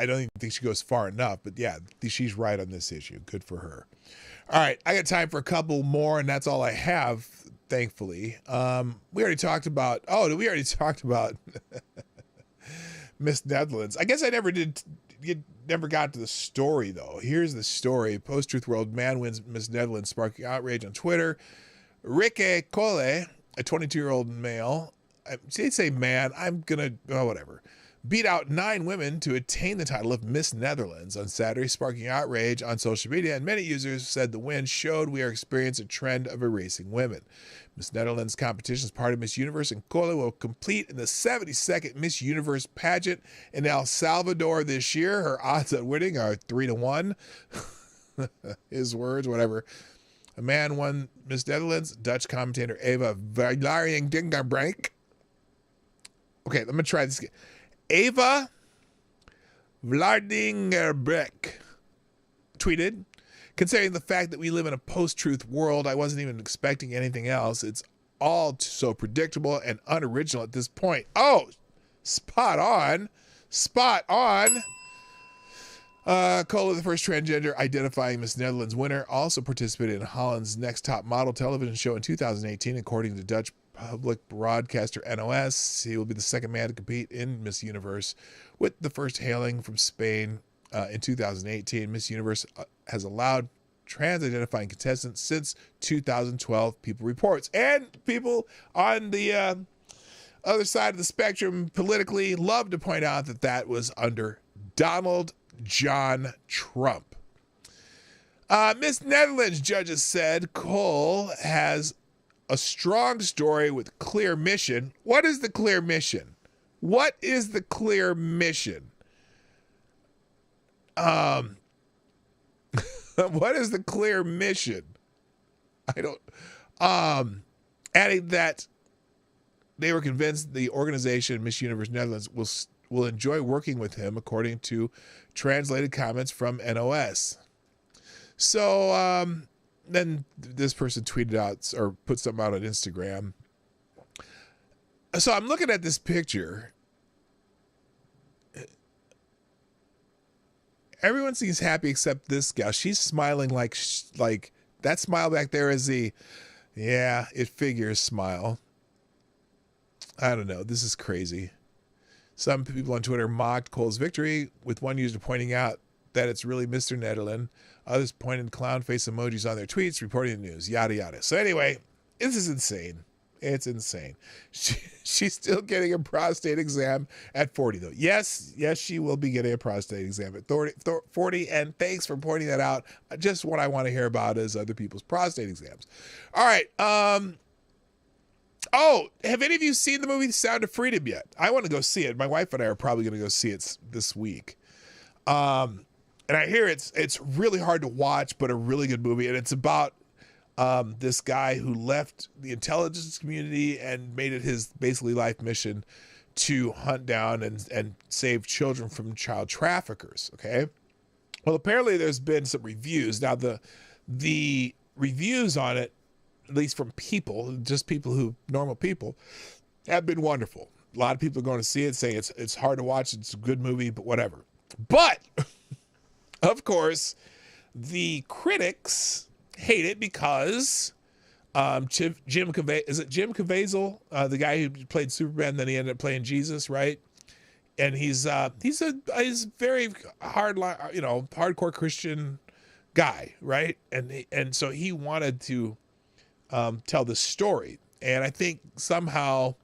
don't even think she goes far enough, but yeah, she's right on this issue. Good for her. All right, I got time for a couple more, and that's all I have, thankfully. We already talked about Miss Netherlands. I guess I never did. You never got to the story, though. Here's the story. Post-truth world, man wins Miss Netherlands, sparking outrage on Twitter. Rikke Cole, a 22-year-old male, they say man, I'm going to, whatever, beat out 9 women to attain the title of Miss Netherlands on Saturday, sparking outrage on social media, and many users said the win showed we are experiencing a trend of erasing women. Miss Netherlands competition is part of Miss Universe, and Cole will compete in the 72nd Miss Universe pageant in El Salvador this year. Her odds on winning are 3-1. His words, whatever. A man won Miss Netherlands, Dutch commentator Eva Vlaardingerbrank. Okay, let me try this again. Eva Vlaardingerbrank tweeted, considering the fact that we live in a post-truth world, I wasn't even expecting anything else. It's all so predictable and unoriginal at this point. Oh, spot on. Spot on. Cole, the first transgender identifying Miss Netherlands winner, also participated in Holland's Next Top Model television show in 2018, according to Dutch public broadcaster NOS. He will be the second man to compete in Miss Universe, with the first hailing from Spain in 2018. Miss Universe has allowed trans-identifying contestants since 2012, People reports. And people on the other side of the spectrum politically love to point out that that was under Donald John Trump. Miss Netherlands judges said Cole has a strong story with clear mission. What is the clear mission? What is the clear mission? What is the clear mission? I don't. Adding that they were convinced the organization Miss Universe Netherlands will enjoy working with him, according to translated comments from NOS. So then this person tweeted out or put something out on Instagram. So I'm looking at this picture. Everyone seems happy except this gal. She's smiling like that smile back there is the, yeah, it figures smile. I don't know. This is crazy. Some people on Twitter mocked Cole's victory, with one user pointing out that it's really Mr. Netherland. Others pointed clown face emojis on their tweets, reporting the news, yada, yada. So anyway, this is insane. It's insane. She's still getting a prostate exam at 40, though. Yes, she will be getting a prostate exam at 40, and thanks for pointing that out. Just what I want to hear about is other people's prostate exams. All right. Oh, have any of you seen the movie Sound of Freedom yet? I want to go see it. My wife and I are probably going to go see it this week. And I hear it's really hard to watch, but a really good movie. And it's about this guy who left the intelligence community and made it his basically life mission to hunt down and save children from child traffickers. Okay. Well, apparently there's been some reviews. Now the reviews on it, at least from people, just normal people, have been wonderful. A lot of people are going to see it, saying it's hard to watch, it's a good movie, but whatever. But, of course, the critics hate it because Jim Caviezel, the guy who played Superman, then he ended up playing Jesus, right? And he's very hardcore Christian guy, right? And so he wanted to tell the story, and I think somehow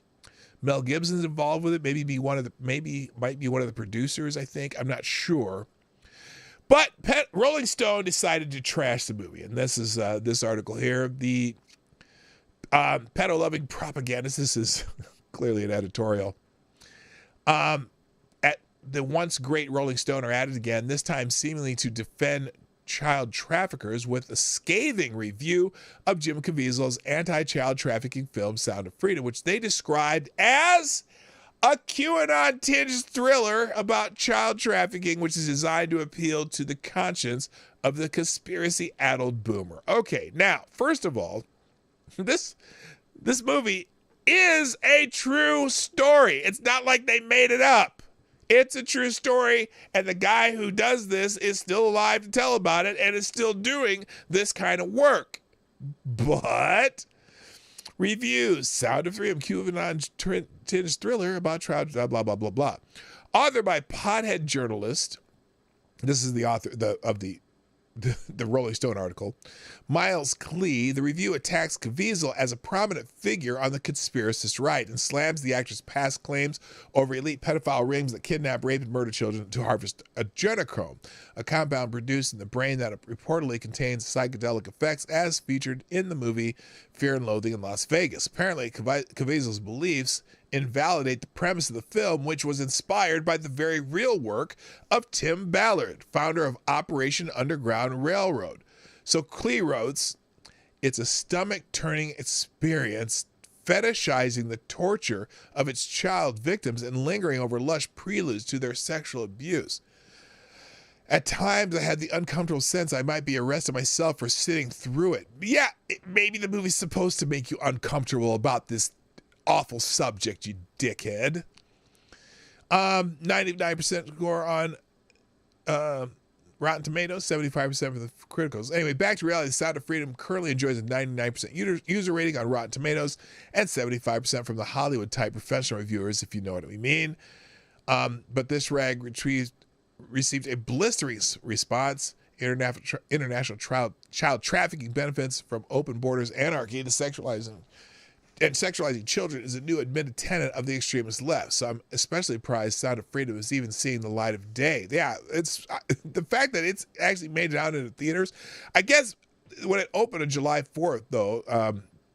Mel Gibson's involved with it. Might be one of the producers. I think, I'm not sure. But Rolling Stone decided to trash the movie, and this is this article here. The pedo-loving propagandist. This is clearly an editorial. At the once great Rolling Stone are at it again. This time, seemingly to defend child traffickers, with a scathing review of Jim Caviezel's anti-child trafficking film Sound of Freedom, which they described as a QAnon-tinged thriller about child trafficking, which is designed to appeal to the conscience of the conspiracy-addled boomer. Okay, now, first of all, this movie is a true story. It's not like they made it up. It's a true story, and the guy who does this is still alive to tell about it and is still doing this kind of work. But Reviews, Sound of Freedom, QAnon thriller about trial, blah, blah, blah, blah. Authored by pothead journalist. This is the author of the Rolling Stone article. Miles Klee. The review attacks Caviezel as a prominent figure on the conspiracist right and slams the actor's past claims over elite pedophile rings that kidnap, rape, and murder children to harvest adrenochrome, a compound produced in the brain that reportedly contains psychedelic effects as featured in the movie Fear and Loathing in Las Vegas. Apparently, Caviezel's beliefs invalidate the premise of the film, which was inspired by the very real work of Tim Ballard, founder of Operation Underground Railroad. So Klee wrote, it's a stomach-turning experience fetishizing the torture of its child victims and lingering over lush preludes to their sexual abuse. At times, I had the uncomfortable sense I might be arrested myself for sitting through it. Yeah, maybe the movie's supposed to make you uncomfortable about this awful subject, you dickhead. 99% score on Rotten Tomatoes, 75% for the criticals. Anyway, back to reality. The Sound of Freedom currently enjoys a 99% user rating on Rotten Tomatoes and 75% from the Hollywood-type professional reviewers, if you know what we mean. But this rag received a blistering response. International child trafficking benefits from open borders, anarchy, to sexualizing children is a new admitted tenet of the extremist left. So I'm especially surprised Sound of Freedom is even seeing the light of day. Yeah, it's the fact that it's actually made it out into theaters. I guess when it opened on July 4th, though,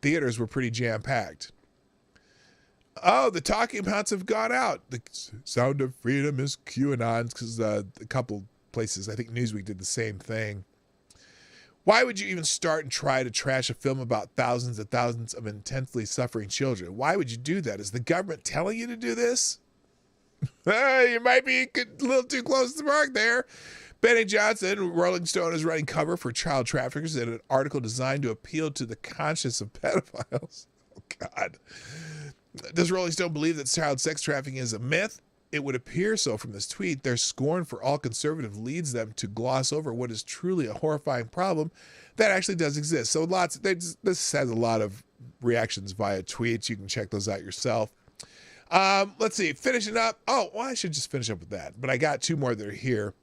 theaters were pretty jam-packed. Oh, the talking points have gone out. The Sound of Freedom is QAnon, because a couple places, I think Newsweek did the same thing. Why would you even start and try to trash a film about thousands and thousands of intensely suffering children? Why would you do that? Is the government telling you to do this? You might be a little too close to the mark there. Benny Johnson, Rolling Stone, is running cover for child traffickers in an article designed to appeal to the conscience of pedophiles. Oh, God. Does Rolling Stone believe that child sex trafficking is a myth? It would appear so from this tweet. Their scorn for all conservative leads them to gloss over what is truly a horrifying problem that actually does exist. So this has a lot of reactions via tweets. You can check those out yourself. Let's see, finishing up. Oh, well, I should just finish up with that. But I got two more that are here.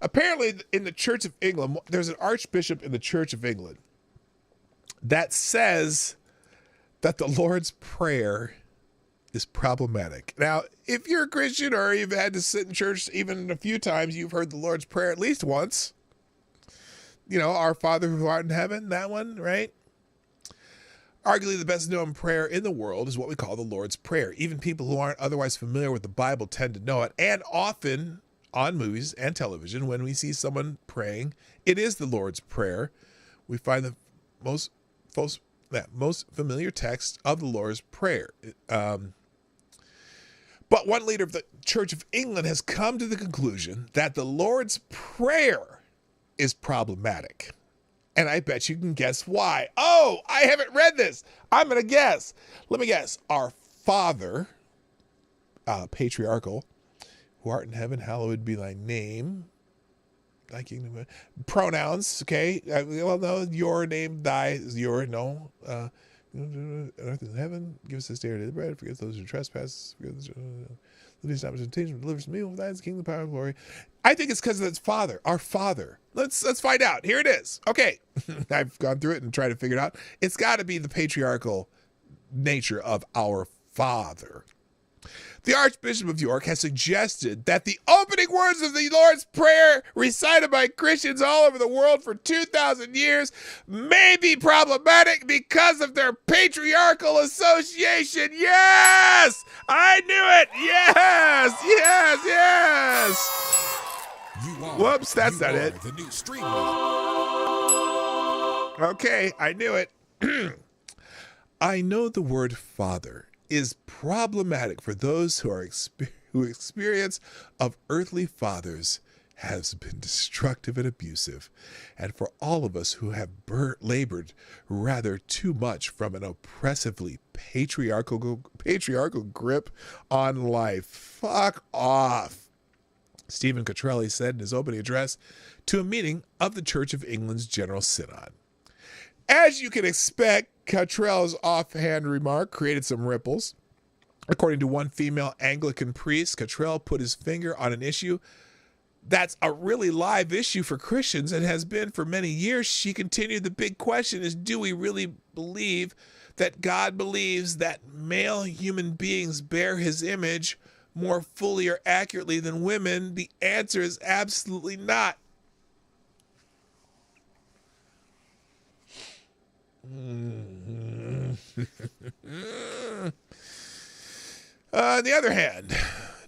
Apparently, in the Church of England, there's an archbishop in the Church of England that says that the Lord's Prayer is problematic. Now, if you're a Christian or you've had to sit in church even a few times, you've heard the Lord's Prayer at least once. You know, Our Father who art in heaven, that one, right? Arguably the best known prayer in the world is what we call the Lord's Prayer. Even people who aren't otherwise familiar with the Bible tend to know it. And often on movies and television, when we see someone praying, it is the Lord's Prayer. We find the most familiar text of the Lord's Prayer. But one leader of the Church of England has come to the conclusion that the Lord's Prayer is problematic. And I bet you can guess why. Oh, I haven't read this. I'm going to guess. Let me guess. Our Father, patriarchal, who art in heaven, hallowed be thy name. Thy kingdom. Pronouns, okay? Well, no, your name, thy is your, no. Earth in heaven, give us this day our daily bread, forgive those who trespass, lead us not into temptation, deliver us from evil, thine is the kingdom, the power, and glory. I think it's because it's Father, our Father. Let's find out. Here it is. Okay, I've gone through it and tried to figure it out. It's got to be the patriarchal nature of our Father. The Archbishop of York has suggested that the opening words of the Lord's Prayer, recited by Christians all over the world for 2,000 years, may be problematic because of their patriarchal association. Yes! I knew it! Yes! Yes! Yes! Whoops, that's not it. The new stream. Okay, I knew it. I know the word Father is problematic for those who experience of earthly fathers has been destructive and abusive, and for all of us who have labored rather too much from an oppressively patriarchal grip on life. Fuck off, Stephen Cottrelli said in his opening address to a meeting of the Church of England's General Synod. As you can expect, Cottrell's offhand remark created some ripples. According to one female Anglican priest, Cottrell put his finger on an issue that's a really live issue for Christians and has been for many years. She continued, the big question is, do we really believe that God believes that male human beings bear his image more fully or accurately than women? The answer is absolutely not. On the other hand,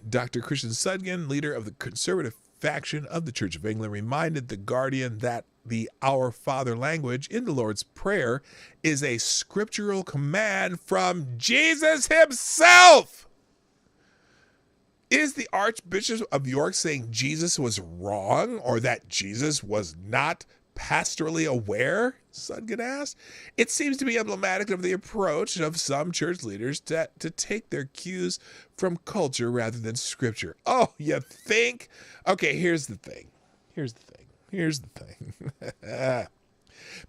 Dr. Christian Sudgin, leader of the conservative faction of the Church of England, reminded The Guardian that the Our Father language in the Lord's Prayer is a scriptural command from Jesus himself. Is the Archbishop of York saying Jesus was wrong or that Jesus was not pastorally aware? Sudgin asked. It seems to be emblematic of the approach of some church leaders to take their cues from culture rather than scripture. Oh, you think? Okay, here's the thing.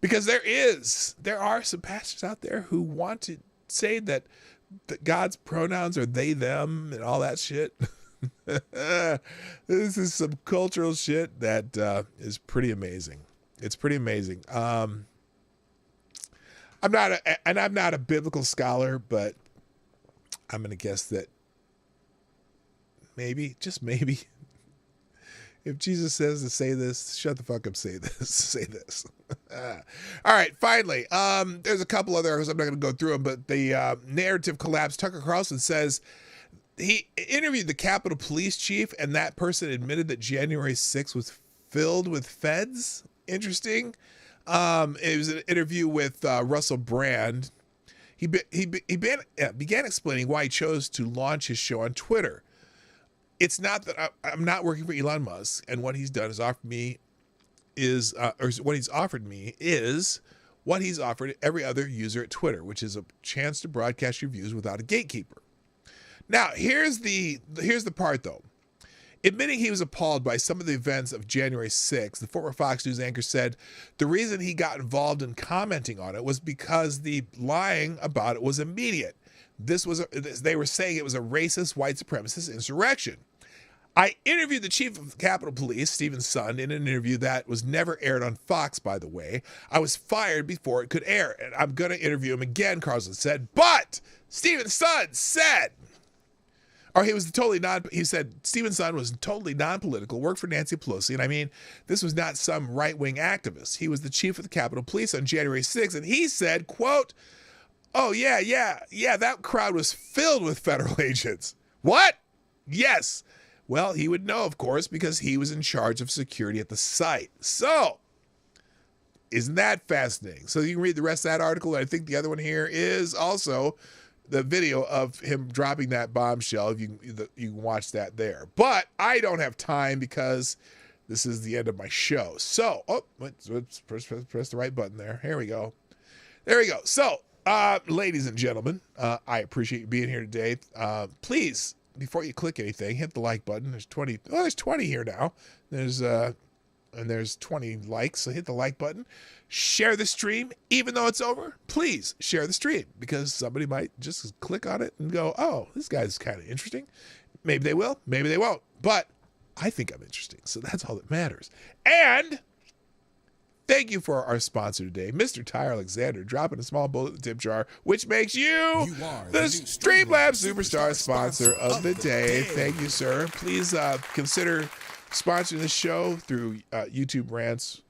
Because there are some pastors out there who want to say that God's pronouns are they, them, and all that shit. This is some cultural shit that is pretty amazing. It's pretty amazing. I'm not a biblical scholar, but I'm going to guess that maybe, just maybe, if Jesus says to say this, shut the fuck up, say this. All right, finally, there's a couple others. I'm not going to go through them, but the narrative collapse. Tucker Carlson says he interviewed the Capitol Police Chief, and that person admitted that January 6th was filled with feds. Interesting. It was an interview with Russell Brand. He began explaining why he chose to launch his show on Twitter. It's not that I'm not working for Elon Musk, and what he's done is offered me is what he's offered me is what he's offered every other user at Twitter, which is a chance to broadcast your views without a gatekeeper. Now, here's the part though. Admitting he was appalled by some of the events of January 6th, the former Fox News anchor said the reason he got involved in commenting on it was because the lying about it was immediate. They were saying it was a racist, white supremacist insurrection. I interviewed the chief of the Capitol Police, Stephen Sund, in an interview that was never aired on Fox, by the way. I was fired before it could air, and I'm going to interview him again, Carlson said. But Stephen Sund said, he said Stephen Sund was totally non-political, worked for Nancy Pelosi, and I mean, this was not some right-wing activist. He was the chief of the Capitol Police on January 6th, and he said, quote, oh, yeah, that crowd was filled with federal agents. What? Yes. Well, he would know, of course, because he was in charge of security at the site. So, isn't that fascinating? So you can read the rest of that article. I think the other one here is also the video of him dropping that bombshell. You can watch that there. But I don't have time because this is the end of my show. So, let's press the right button there. Here we go. There we go. So, ladies and gentlemen, I appreciate you being here today. Please, before you click anything, hit the like button. There's 20 here now. There's 20 likes, so hit the like button. Share the stream, even though it's over. Please share the stream, because somebody might just click on it and go, oh, this guy's kind of interesting. Maybe they will, maybe they won't. But I think I'm interesting, so that's all that matters. And thank you for our sponsor today, Mr. Tyre Alexander, dropping a small bullet in the tip jar, which makes you the Streamlabs Superstar sponsor of the day. Thank you, sir. Please consider sponsoring the show through YouTube Rants.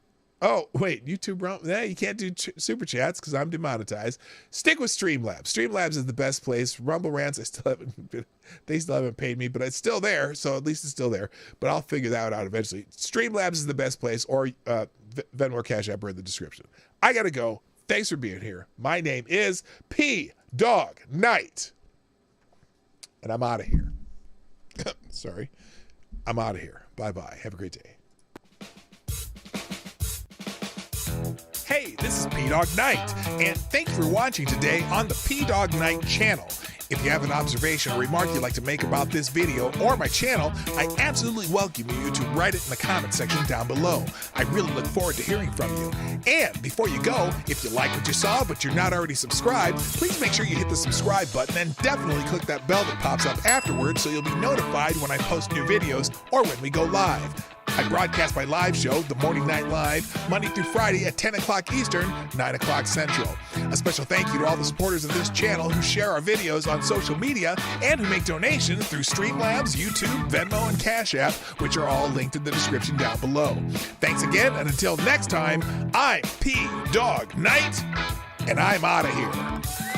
Oh, wait, YouTube Rants? Yeah, you can't do super chats because I'm demonetized. Stick with Streamlabs. Streamlabs is the best place. Rumble Rants, they still haven't paid me, but it's still there, so at least it's still there. But I'll figure that out eventually. Streamlabs is the best place, or Venmo or Cash App are in the description. I gotta go. Thanks for being here. My name is P Dog Knight, and I'm out of here. Sorry, I'm out of here. Bye-bye. Have a great day. Hey, this is P Dog Knight, and thanks for watching today on the P Dog Knight channel. If you have an observation or remark you'd like to make about this video or my channel, I absolutely welcome you to write it in the comment section down below. I really look forward to hearing from you. And before you go, if you like what you saw but you're not already subscribed, please make sure you hit the subscribe button and definitely click that bell that pops up afterwards so you'll be notified when I post new videos or when we go live. I broadcast my live show, The Morning Night Live, Monday through Friday at 10 o'clock Eastern, 9 o'clock Central. A special thank you to all the supporters of this channel who share our videos on social media and who make donations through Streamlabs, YouTube, Venmo, and Cash App, which are all linked in the description down below. Thanks again, and until next time, I'm P Dog Knight, and I'm out of here.